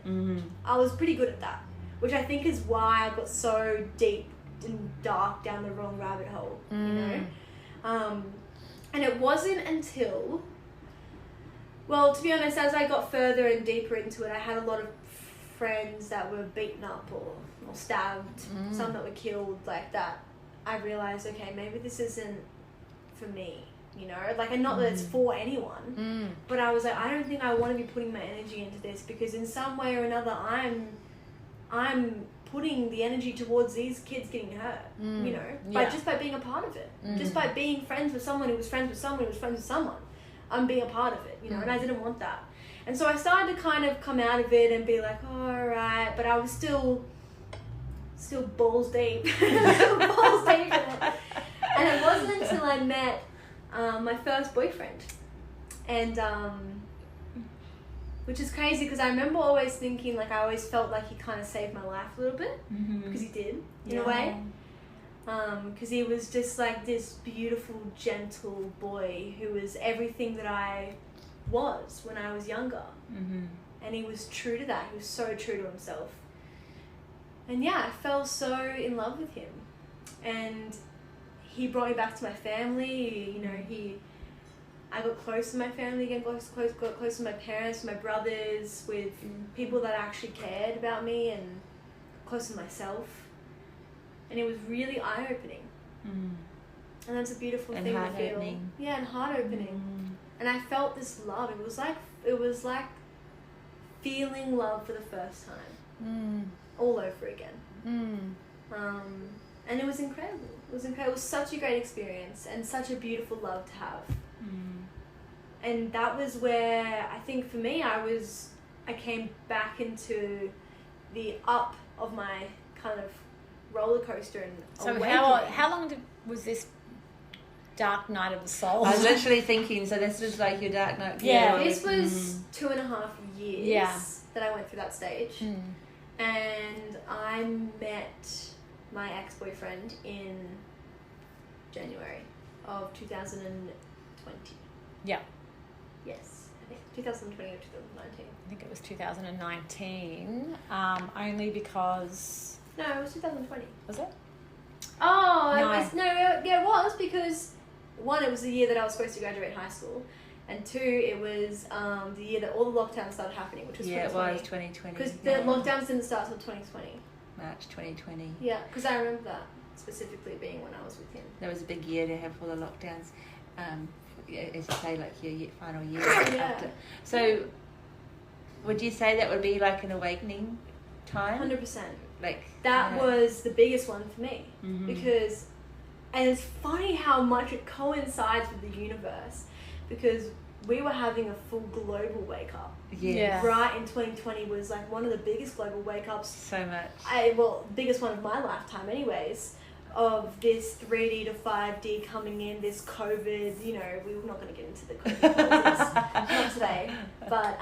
I was pretty good at that, which I think is why I got so deep and dark down the wrong rabbit hole, you know? And it wasn't until, well, to be honest, as I got further and deeper into it, I had a lot of friends that were beaten up or stabbed, some that were killed, like that. I realised, okay, maybe this isn't for me, you know? Like, and not that it's for anyone, but I was like, I don't think I want to be putting my energy into this, because in some way or another, I'm putting the energy towards these kids getting hurt, you know, just by being a part of it, just by being friends with someone who was friends with someone who was friends with someone. I'm being a part of it, you know, and I didn't want that. And so I started to kind of come out of it and be like, oh, all right, but I was still balls deep, balls deep in it. And it wasn't until I met my first boyfriend, and which is crazy, because I remember always thinking, like, I always felt like he kind of saved my life a little bit, because he did, in a way. Because he was just like this beautiful, gentle boy who was everything that I was when I was younger. And he was true to that. He was so true to himself. And yeah, I fell so in love with him. And he brought me back to my family. You know, I got close to my family again, got close to my parents, my brothers, with people that actually cared about me, and close to myself. And it was really eye-opening. And that's a beautiful thing to feel. Heart-opening. Yeah, and heart-opening. And I felt this love. It was like feeling love for the first time. All over again. And it was incredible. It was incredible. It was such a great experience and such a beautiful love to have. And that was where, I think for me, I came back into the up of my kind of roller coaster and So awakening. how long was this dark night of the soul? I was literally thinking, so this was like your dark night. Yeah. This was 2.5 years that I went through that stage. And I met my ex-boyfriend in January of 2020. Yeah. Yes, I think 2020 or 2019. I think it was 2019, only because... No, it was 2020. Was it? Oh, No. it was because, one, it was the year that I was supposed to graduate high school, and two, it was the year that all the lockdowns started happening, which was 2020. It was 2020. Because the lockdowns didn't start until 2020. March 2020. Yeah, because I remember that specifically being when I was with him. That was a big year to have all the lockdowns. As you say, like your final year Yeah. after. So, would you say that would be like an awakening time? 100%. Like That was the biggest one for me, because, and it's funny how much it coincides with the universe, because we were having a full global wake up. Yeah. Right in 2020 was like one of the biggest global wake ups. so much. Biggest one of my lifetime anyways, of this 3D to 5D coming in, this COVID, you know, we're not going to get into the COVID politics, not today, but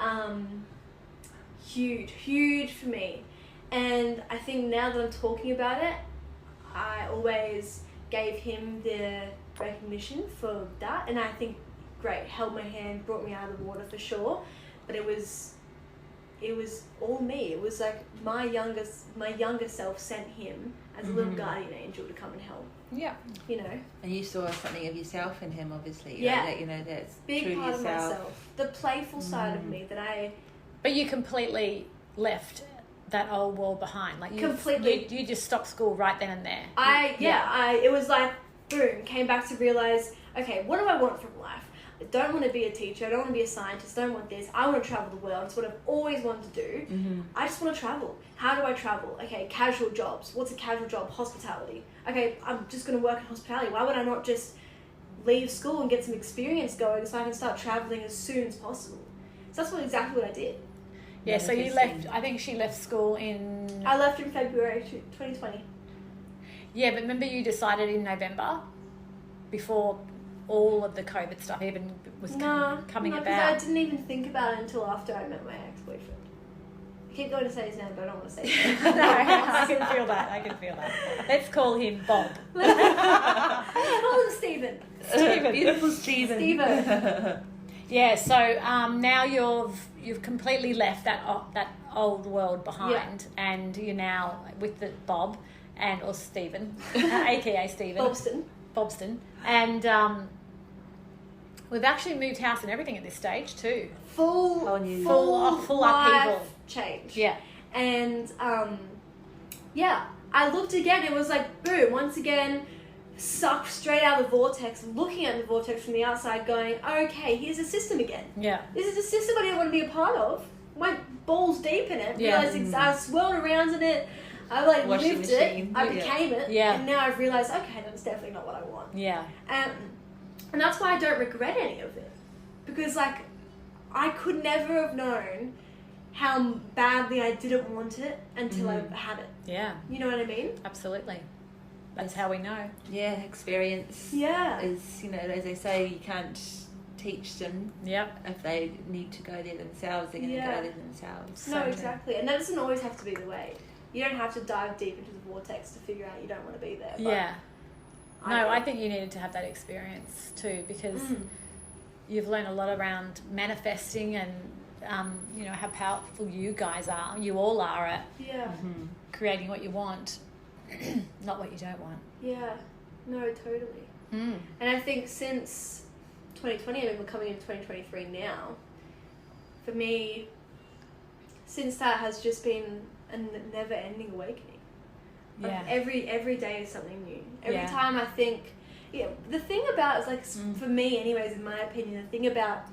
huge for me. And I think now that I'm talking about it, I always gave him the recognition for that, and I think, great, held my hand, brought me out of the water for sure. but it was all me. It was like my younger self sent him as a little guardian angel to come and help. Yeah. You know. And you saw something of yourself in him, obviously. Yeah. That, you know, that's Big true to part yourself. of myself. The playful side of me that I... But you completely left that old world behind. Like Completely. You just stopped school right then and there. It was like, boom, came back to realize, okay, what do I want from life? I don't want to be a teacher. I don't want to be a scientist. I don't want this. I want to travel the world. It's what I've always wanted to do. I just want to travel. How do I travel? Okay, casual jobs. What's a casual job? Hospitality. Okay, I'm just going to work in hospitality. Why would I not just leave school and get some experience going so I can start traveling as soon as possible? So that's exactly what I did. Yeah, so you left, I think she left school in... I left in February 2020. Yeah, but remember you decided in November, before all of the COVID stuff even was coming because about? I didn't even think about it until after I met my ex-boyfriend. I keep going to say his name, but I don't want to say his name. No, I can feel that. Let's call him Bob. Call him Stephen. Beautiful Stephen. Steven. Yeah, so now you've completely left that old world behind, and you're now with the Bob or Stephen, aka Stephen. Bobston. And we've actually moved house and everything at this stage too. Full life upheaval change. Yeah. And I looked again. It was like boom. Once again, sucked straight out of the vortex. Looking at the vortex from the outside, going, okay, here's a system again. Yeah. This is a system I didn't want to be a part of. Went balls deep in it. Yeah. Realized I swirled around in it. I lived machine. it. I became it. Yeah. And now I've realized, okay, that's definitely not what I want. Yeah. And that's why I don't regret any of it. Because, like, I could never have known how badly I didn't want it until I had it. Yeah. You know what I mean? Absolutely. That's how we know. Yeah, experience is, you know, as they say, you can't teach them. Yep. If they need to go there themselves, they're going to go there themselves. No, exactly. And that doesn't always have to be the way. You don't have to dive deep into the vortex to figure out you don't want to be there. Yeah. I think you needed to have that experience too, because you've learned a lot around manifesting and, you know, how powerful you guys are. You all are at creating what you want, not what you don't want. Yeah. No, totally. And I think since 2020, I mean, we're coming into 2023 now, for me, since that has just been a never-ending awakening. Like every day is something new. Every time I think, the thing about is like for me, anyways, in my opinion, the thing about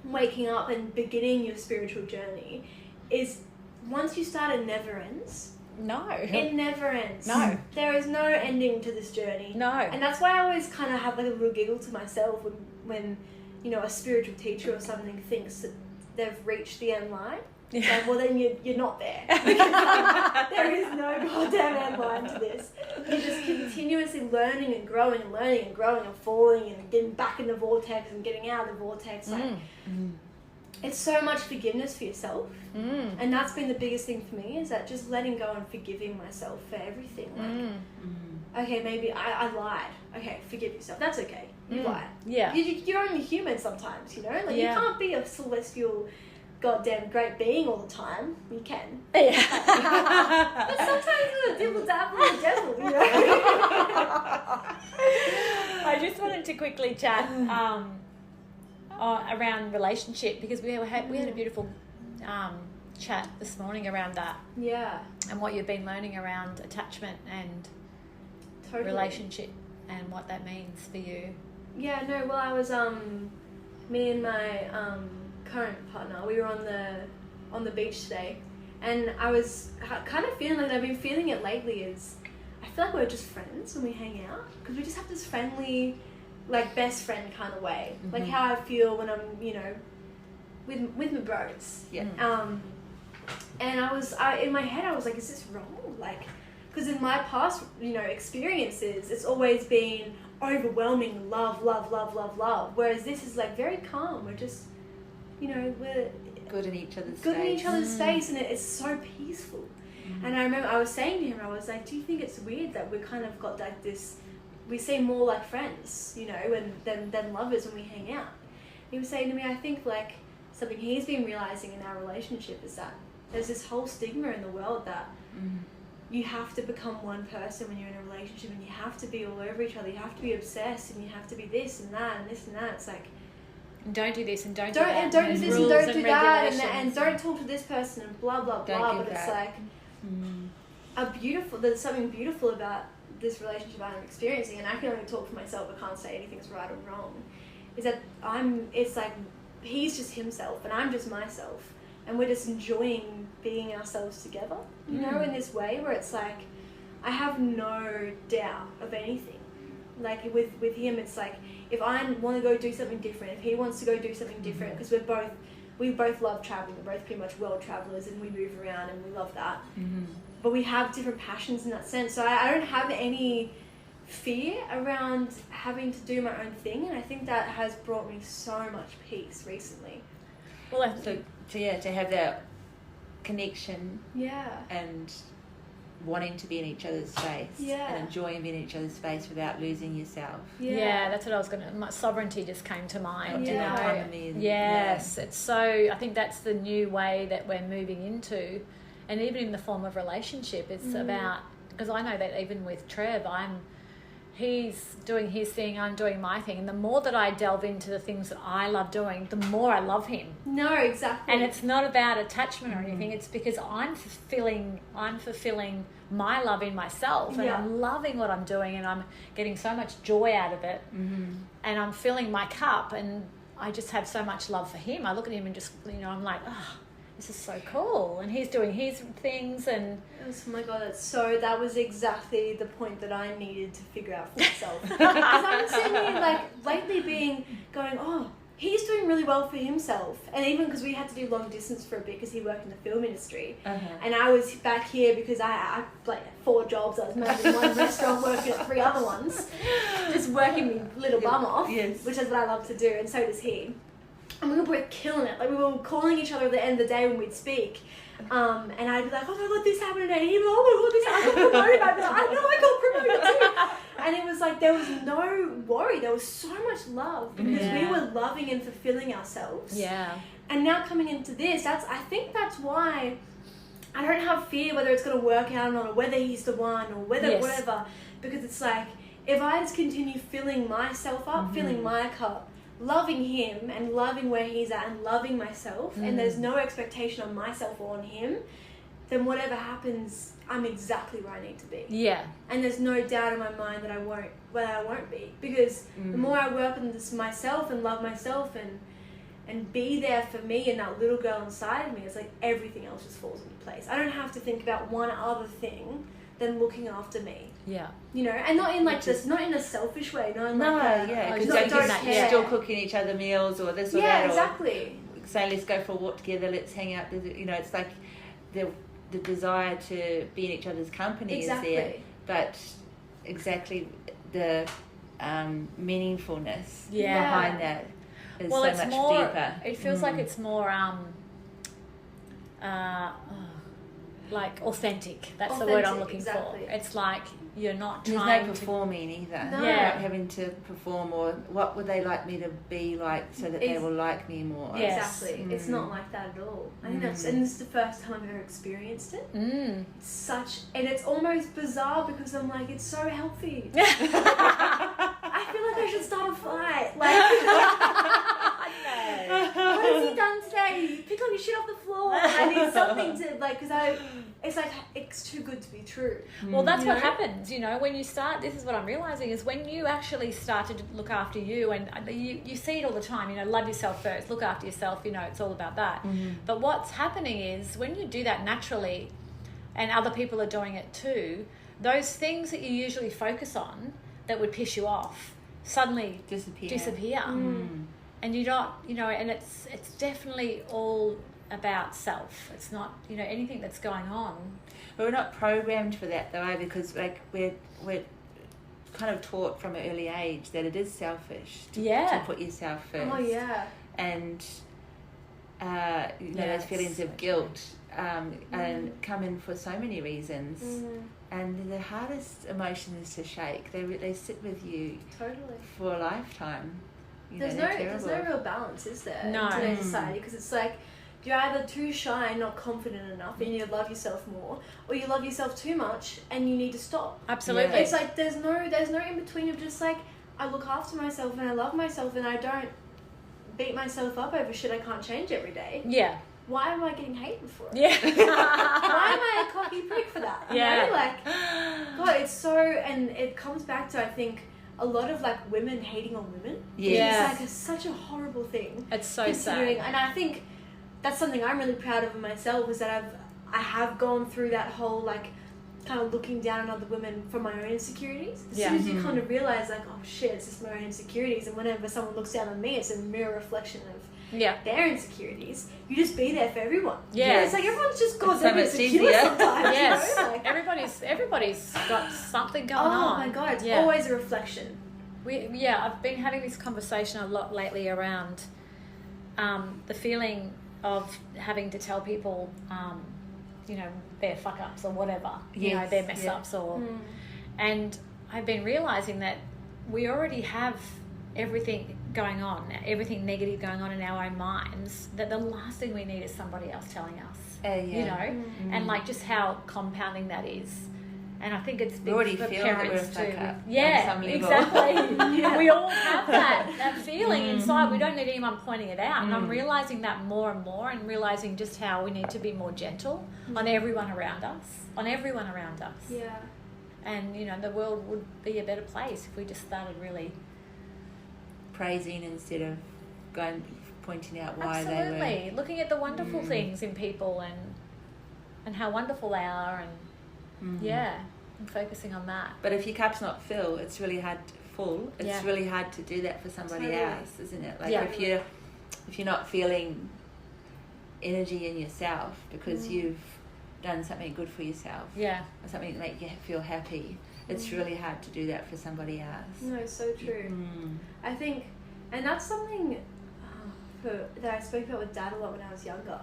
waking up and beginning your spiritual journey is once you start, it never ends. No, it never ends. No, there is no ending to this journey. No, and that's why I always kind of have like a little giggle to myself when you know a spiritual teacher or something thinks that they've reached the end line. It's like, well, then you're not there. There is no goddamn end line to this. You're just continuously learning and growing and falling and getting back in the vortex and getting out of the vortex. Like, it's so much forgiveness for yourself. And that's been the biggest thing for me, is that just letting go and forgiving myself for everything. Like, okay, maybe I lied. Okay, forgive yourself. That's okay. You lied. Yeah. You're only human sometimes, you know? Like, you can't be a celestial goddamn great being all the time. You can. Yeah. But sometimes with a dibble dabble with the devil, you know? I just wanted to quickly chat around relationship, because we had a beautiful chat this morning around that. Yeah. And what you've been learning around attachment and relationship and what that means for you. Yeah, no, well, I was me and my current partner, we were on the beach today, and I was kind of feeling like I've been feeling it lately, is I feel like we're just friends when we hang out, because we just have this friendly, like, best friend kind of way, like how I feel when I'm, you know, with my bros. Yeah. And in my head I was like, is this wrong? Like, because in my past, you know, experiences, it's always been overwhelming love, whereas this is like very calm. We're just, you know, we're good in each other's space, and it's so peaceful. And I remember I was saying to him, I was like, do you think it's weird that we kind of got like this, we seem more like friends, you know, than lovers when we hang out? He was saying to me, I think like something he's been realizing in our relationship is that there's this whole stigma in the world that you have to become one person when you're in a relationship, and you have to be all over each other, you have to be obsessed, and you have to be this and that and this and that. It's like, don't do this and don't do don't that. and don't do this and don't do that, and regulations. don't talk to this person and blah blah blah. But it's like there's something beautiful about this relationship I'm experiencing, and I can only talk for myself. I can't say anything's right or wrong. Is that it's like he's just himself and I'm just myself, and we're just enjoying being ourselves together, you know, in this way where it's like I have no doubt of anything. Like with him, it's like if I want to go do something different, if he wants to go do something different, because we both love traveling, we're both pretty much world travelers, and we move around and we love that. But we have different passions in that sense. So I don't have any fear around having to do my own thing, and I think that has brought me so much peace recently. Well, to have that connection Yeah. and wanting to be in each other's space Yeah. and enjoying being in each other's space without losing yourself. Yeah, that's what I was going to... My sovereignty just came to mind. Yeah. You know? Autonomy and- Yes, it's so... I think that's the new way that we're moving into. And even in the form of relationship, it's about... Because I know that even with Trev, he's doing his thing, I'm doing my thing. And the more that I delve into the things that I love doing, the more I love him. No, exactly. And it's not about attachment or anything. It's because I'm fulfilling my love in myself, and I'm loving what I'm doing, and I'm getting so much joy out of it. And I'm filling my cup, and I just have so much love for him. I look at him and just, you know, I'm like, oh, this is so cool. And he's doing his things, and Oh my god, that was exactly the point that I needed to figure out for myself. Because I'm sitting here like lately going, oh, he's doing really well for himself. And even because we had to do long distance for a bit because he worked in the film industry. And I was back here because I like 4 jobs. I was managing one restaurant, working at 3 other ones. Just working me little bum off, which is what I love to do, and so does he. And we were both killing it. Like, we were calling each other at the end of the day when we'd speak. And I'd be like, oh my god, this happened today. And he'd be like, oh my god, this happened. I got promoted. I'd be like, I know I got promoted too. And it was like, there was no worry. There was so much love because we were loving and fulfilling ourselves. yeah. And now coming into this, I think that's why I don't have fear whether it's going to work out or not, or whether he's the one, or whether whatever. Because it's like, if I just continue filling myself up, filling my cup, loving him and loving where he's at and loving myself, and there's no expectation on myself or on him, then whatever happens, I'm exactly where I need to be. Yeah. And there's no doubt in my mind that I won't be, because the more I work on this myself and love myself and be there for me and that little girl inside of me, it's like everything else just falls into place. I don't have to think about one other thing than looking after me. Yeah. You know, and not in like this, not in a selfish way, not in like because not- don't care. still cooking each other meals or this or that. Yeah, or exactly. say let's go for a walk together, let's hang out. You know, it's like the desire to be in each other's company is there, but exactly the meaningfulness behind that is so it's much more, deeper. It feels like it's more like authentic. That's the word I'm looking for. It's like you're not There's trying no performing either. No. Yeah. Not having to perform, or what would they like me to be like so that they will like me more. Yes. Exactly. It's not like that at all. I think that's, and this is the first time I've ever experienced it. It's and it's almost bizarre because I'm like, it's so healthy. I feel like I should start a fight. Like, what has he done today? Pick on your shit off the floor. I need something to like, because it's like, it's too good to be true. Well, that's what happens, you know, when you start, this is what I'm realising, is when you actually start to look after you, and you see it all the time, you know, love yourself first, look after yourself, you know, it's all about that. But what's happening is when you do that naturally, and other people are doing it too, those things that you usually focus on that would piss you off suddenly disappear. And you don't, you know, and it's definitely all about self. It's not, you know, anything that's going on. But we're not programmed for that though, because like we're kind of taught from an early age that it is selfish to put yourself first. Oh yeah. And you know, those feelings of guilt and come in for so many reasons. And the hardest emotions to shake, they sit with you Totally. for a lifetime. There's no real balance, is there? No. In today's society, because it's like you're either too shy and not confident enough, and you love yourself more, or you love yourself too much and you need to stop. Absolutely. It's like there's no in between of just like I look after myself and I love myself and I don't beat myself up over shit I can't change every day. Yeah. Why am I getting hated for it? Yeah. Why am I a cocky prick for that? You Yeah. know? Like, God, it's so, and it comes back to, I think, a lot of like women hating on women. Yeah. It's like such a horrible thing. It's so considering, sad. and I think that's something I'm really proud of in myself, is that I have gone through that whole like kind of looking down on other women for my own insecurities. As soon as you kind of realize like, oh shit, it's just my own insecurities, and whenever someone looks down on me, it's a mirror reflection of their insecurities. You just be there for everyone. Yeah. It's like everyone's just got so them much insecure easier. sometimes. Yes. You know? Like, Everybody's got something going on. Oh my God, it's Yeah. always a reflection. I've been having this conversation a lot lately around the feeling of having to tell people, you know, their fuck ups or whatever, you know, their mess ups or, and I've been realizing that we already have everything going on, everything negative going on in our own minds, that the last thing we need is somebody else telling us, you know, and like just how compounding that is. And I think it's big already for feel that we're a parents fuck too. up Yeah, on some level. exactly. We all have that feeling inside. We don't need anyone pointing it out. And I'm realizing that more and more, and realizing just how we need to be more gentle on everyone around us. Yeah. And, you know, the world would be a better place if we just started really... praising instead of pointing out why Absolutely. they were. Looking at the wonderful things in people and how wonderful they are, and and focusing on that. But if your cup's not full, it's really hard full. It's really hard to do that for somebody else, isn't it? Like if you're not feeling energy in yourself because you've done something good for yourself, or something that make you feel happy, it's really hard to do that for somebody else. No, it's so true. I think, and that's something that I spoke about with Dad a lot when I was younger.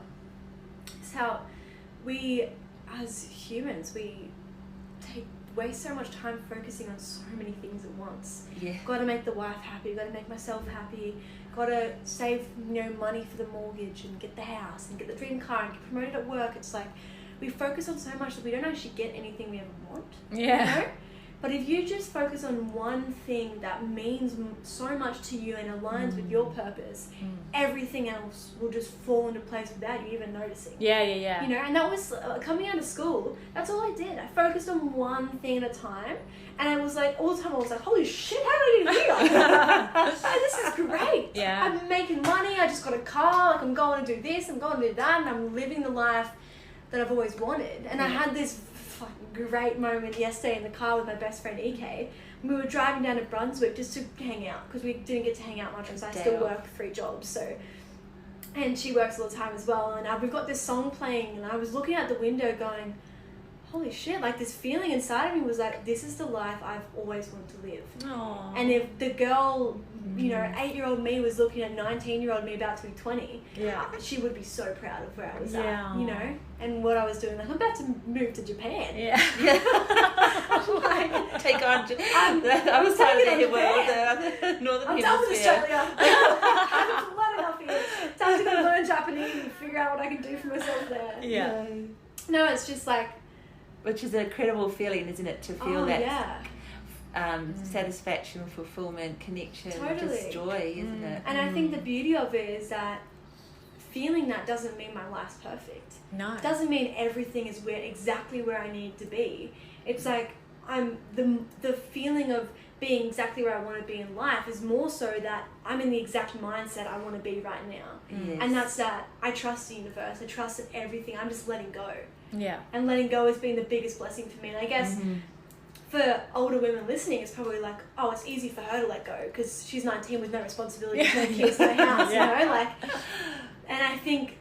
It's how we, as humans, we waste so much time focusing on so many things at once. Got to make the wife happy, got to make myself happy, got to save, you know, money for the mortgage and get the house and get the dream car and get promoted at work. It's like we focus on so much that we don't actually get anything we ever want. You know? But if you just focus on one thing that means so much to you and aligns with your purpose, everything else will just fall into place without you even noticing. You know, and that was coming out of school. That's all I did. I focused on one thing at a time, and I was like, all the time I was like, holy shit, how did I get here? This is great. I'm making money. I just got a car. Like, I'm going to do this. I'm going to do that, and I'm living the life that I've always wanted. And I had this great moment yesterday in the car with my best friend EK. We were driving down to Brunswick just to hang out, because we didn't get to hang out much because I still work 3 jobs, so, and she works all the time as well, and we've got this song playing, and I was looking out the window going, holy shit, like this feeling inside of me was like, this is the life I've always wanted to live. Aww. And if the girl, you know, 8-year-old me was looking at 19-year-old me about to be 20, she would be so proud of where I was at, you know, and what I was doing. Like, I'm about to move to Japan. Like, take on. I was tired of the world, Northern I'm done with Hemisphere. Australia. I've had enough here. Time to go learn Japanese and figure out what I can do for myself there. No, it's just like, which is a incredible feeling, isn't it? To feel satisfaction, fulfillment, connection, just joy, isn't it? And I think the beauty of it is that feeling that doesn't mean my life's perfect. No. It doesn't mean everything is exactly where I need to be. It's like I'm the feeling of being exactly where I want to be in life is more so that I'm in the exact mindset I want to be right now. And that's that I trust the universe. I trust that everything. I'm just letting go. And letting go has been the biggest blessing for me. And I guess for older women listening, it's probably like, oh, it's easy for her to let go because she's 19 with no responsibilities, no kids, no house, you know, like. And I think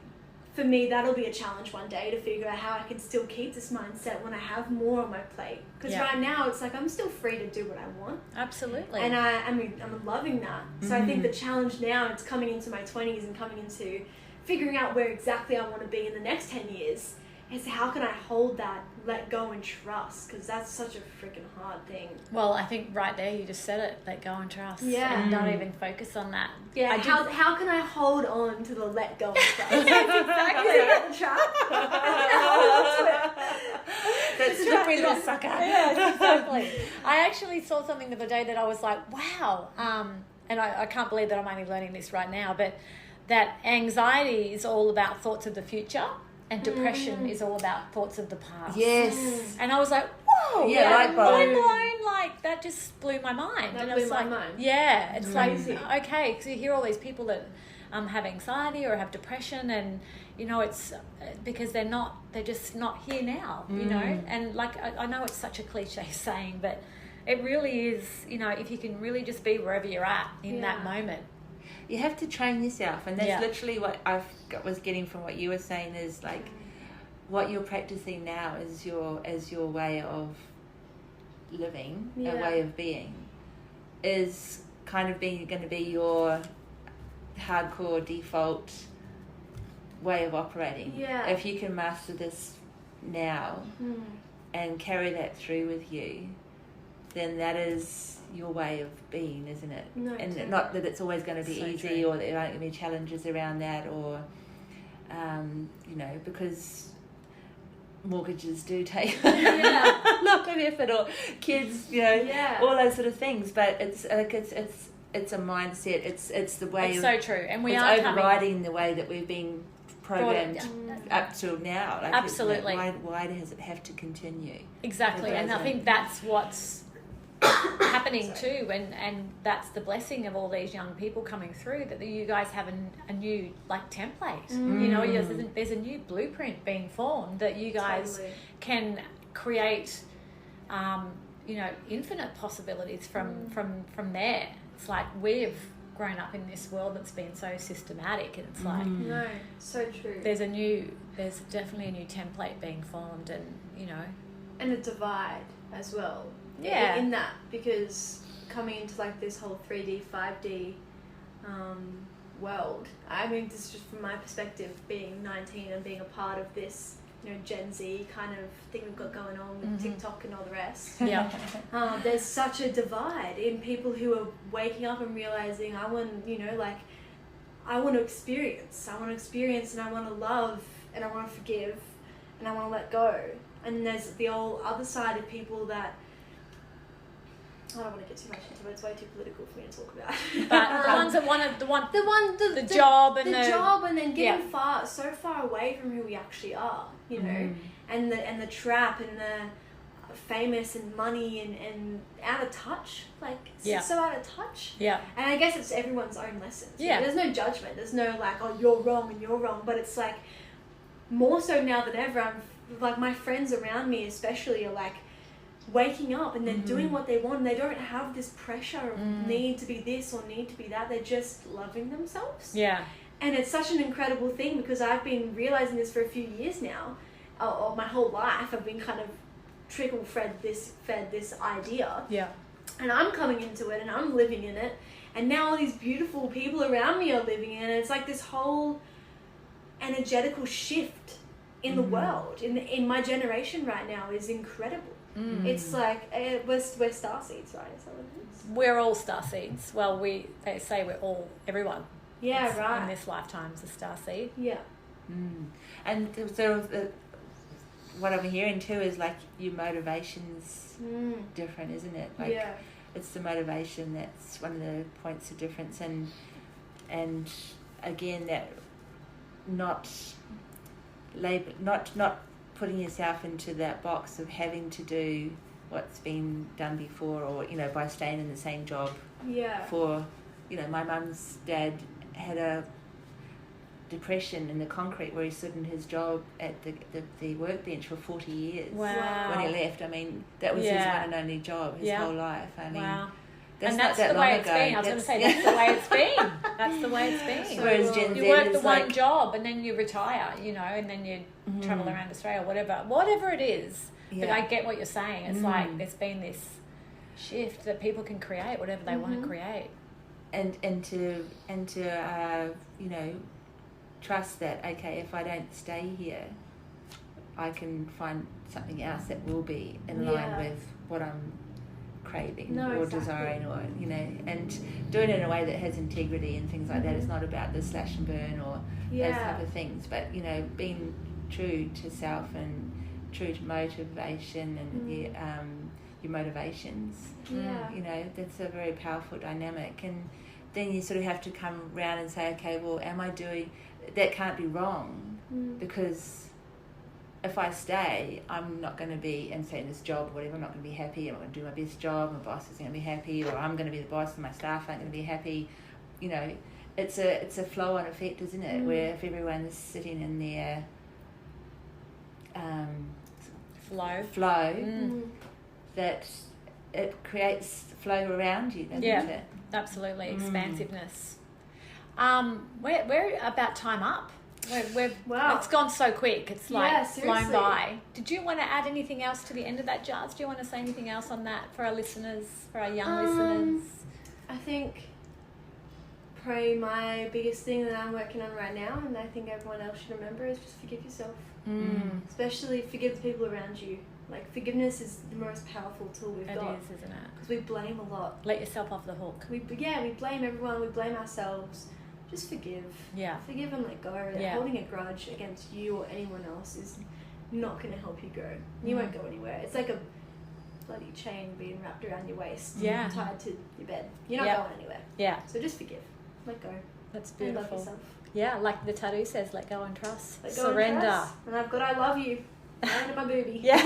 for me, that'll be a challenge one day to figure out how I can still keep this mindset when I have more on my plate. Because right now, it's like I'm still free to do what I want. Absolutely. And I'm loving that. So I think the challenge now, it's coming into my 20s and coming into figuring out where exactly I want to be in the next 10 years, It's how can I hold that, let go and trust? Because that's such a freaking hard thing. Well, I think right there you just said it, let go and trust. Yeah. And don't even focus on that. Yeah, I how can I hold on to the let go and trust? Exactly. Isn't that the trap? That's Slippery little sucker. Yes, exactly. I actually saw something the other day that I was like, wow. And I can't believe that I'm only learning this right now, but that anxiety is all about thoughts of the future and depression is all about thoughts of the past. Yes. And I was like, whoa. Yeah, light bulb. mind blown. Like, that just blew my mind. That and blew it's my like, mind. yeah, it's Crazy. like, okay, because you hear all these people that have anxiety or have depression, and you know, it's because they're just not here now, you know. And like, I know it's such a cliche saying, but it really is, you know, if you can really just be wherever you're at in that moment. You have to train yourself, and that's literally what was getting from what you were saying, is like what you're practicing now is your way of living, a way of being, is kind of going to be your hardcore default way of operating. Yeah. If you can master this now and carry that through with you, then that is your way of being, isn't it? No, and totally. not that it's always going to be So easy, true. or that there aren't going to be challenges around that, or you know, because mortgages do take a lot of effort, or kids, you know, all those sort of things. But it's like it's a mindset. It's the way It's of, so true, and we it's are overriding the way that we've been programmed up till now. Like, Absolutely. Why does it have to continue? Exactly, and I think that's what's happening too, and that's the blessing of all these young people coming through, that you guys have a new like template. You know, there's a new blueprint being formed that you guys can create, you know, infinite possibilities from there. It's like we've grown up in this world that's been so systematic, and it's like No, so true. there's definitely a new template being formed, and you know, And a divide as well. Yeah. In that, because coming into like this whole 3D, 5D world, I mean, this is just from my perspective, being 19 and being a part of this, you know, Gen Z kind of thing we've got going on with TikTok and all the rest. yeah. There's such a divide in people who are waking up and realizing, I want to experience and I want to love and I want to forgive and I want to let go. And there's the whole other side of people that, I don't want to get too much into it, it's way too political for me to talk about. But the ones that want the job and the job, and then getting Yeah. so far away from who we actually are, you know, and the trap and the famous and money and out of touch, like so out of touch. Yeah. And I guess it's everyone's own lessons. Yeah. There's no judgment. There's no like, oh, you're wrong and you're wrong. But it's like more so now than ever. I'm like, my friends around me, especially, are like waking up and they're doing what they want. And they don't have this pressure of need to be this or need to be that. They're just loving themselves. Yeah. And it's such an incredible thing, because I've been realizing this for a few years now. Or my whole life, I've been kind of fed this idea. Yeah. And I'm coming into it and I'm living in it. And now all these beautiful people around me are living in it. It's like this whole energetical shift in the world, in my generation right now, is incredible. It's like, we're starseeds, right? Is that what it is? We're all starseeds. Well, they say everyone. Yeah, right. In this lifetime's a starseed. Yeah. And so what I'm hearing too is like your motivation's different, isn't it? Like, it's the motivation that's one of the points of difference, and again, that not putting yourself into that box of having to do what's been done before, or, you know, by staying in the same job for, you know, my mum's dad had a depression in the concrete where he stood in his job at the workbench for 40 years. Wow. When he left, I mean, that was his one and only job his whole life. I mean, that's not the that way long it's ago. been. I was going to say, that's the way it's been. That's the way it's been. Whereas Gen Z you work the is one like, job and then you retire, you know, and then you travel around Australia, whatever it is. But I get what you're saying. It's like there's been this shift that people can create whatever they want to create, and to you know, trust that, okay, if I don't stay here, I can find something else that will be in line with what I'm craving or desiring, or and doing it in a way that has integrity and things like that. It's not about the slash and burn or those type of things, but being true to self and true to motivation and your motivations. That's a very powerful dynamic. And then you sort of have to come around and say, okay, well, am I doing that? Can't be wrong, because if I stay, I'm not going to be, and say in this job, whatever, I'm not going to be happy. I'm not going to do my best job. My boss isn't going to be happy, or I'm going to be the boss and my staff aren't going to be happy. It's a flow-on effect, isn't it? Where if everyone is sitting in their flow, that it creates flow around you, doesn't it? Absolutely, expansiveness. We're about time up. It's gone so quick. It's flown by. Did you want to add anything else to the end of that, Jars? Do you want to say anything else on that for our listeners, for our young listeners? I think probably my biggest thing that I'm working on right now, and I think everyone else should remember, is just forgive yourself. Especially forgive the people around you. Like, forgiveness is the most powerful tool we've got. It is, isn't it? Because we blame a lot. Let yourself off the hook. We blame everyone. We blame ourselves. Just forgive. Yeah. Forgive and let go. Holding a grudge against you or anyone else is not going to help you grow. You won't go anywhere. It's like a bloody chain being wrapped around your waist. Tied to your bed. You're not going anywhere. Yeah. So just forgive. Let go. That's beautiful. And love yourself. Yeah, like the tattoo says, let go and trust. Let go Surrender. And trust. And I've got I love you. Right in my booby. Yeah.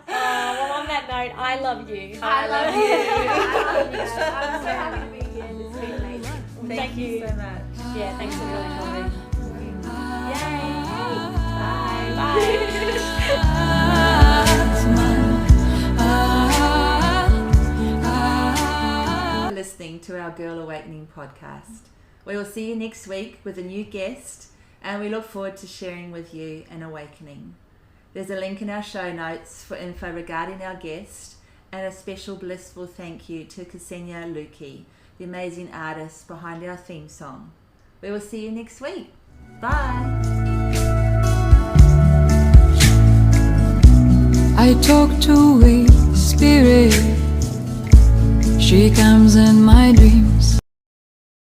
Well, on that note, I love you. I love you. I love you. I'm so happy to be here. It's been amazing. Thank you so much. Yeah, thanks for really coming. Bye. Listening to our Girl Awakening podcast. We will see you next week with a new guest, and we look forward to sharing with you an awakening. There's a link in our show notes for info regarding our guest, and a special blissful thank you to Ksenia Luki, the amazing artist behind our theme song. We will see you next week. Bye. I talk to a spirit. She comes in my dreams.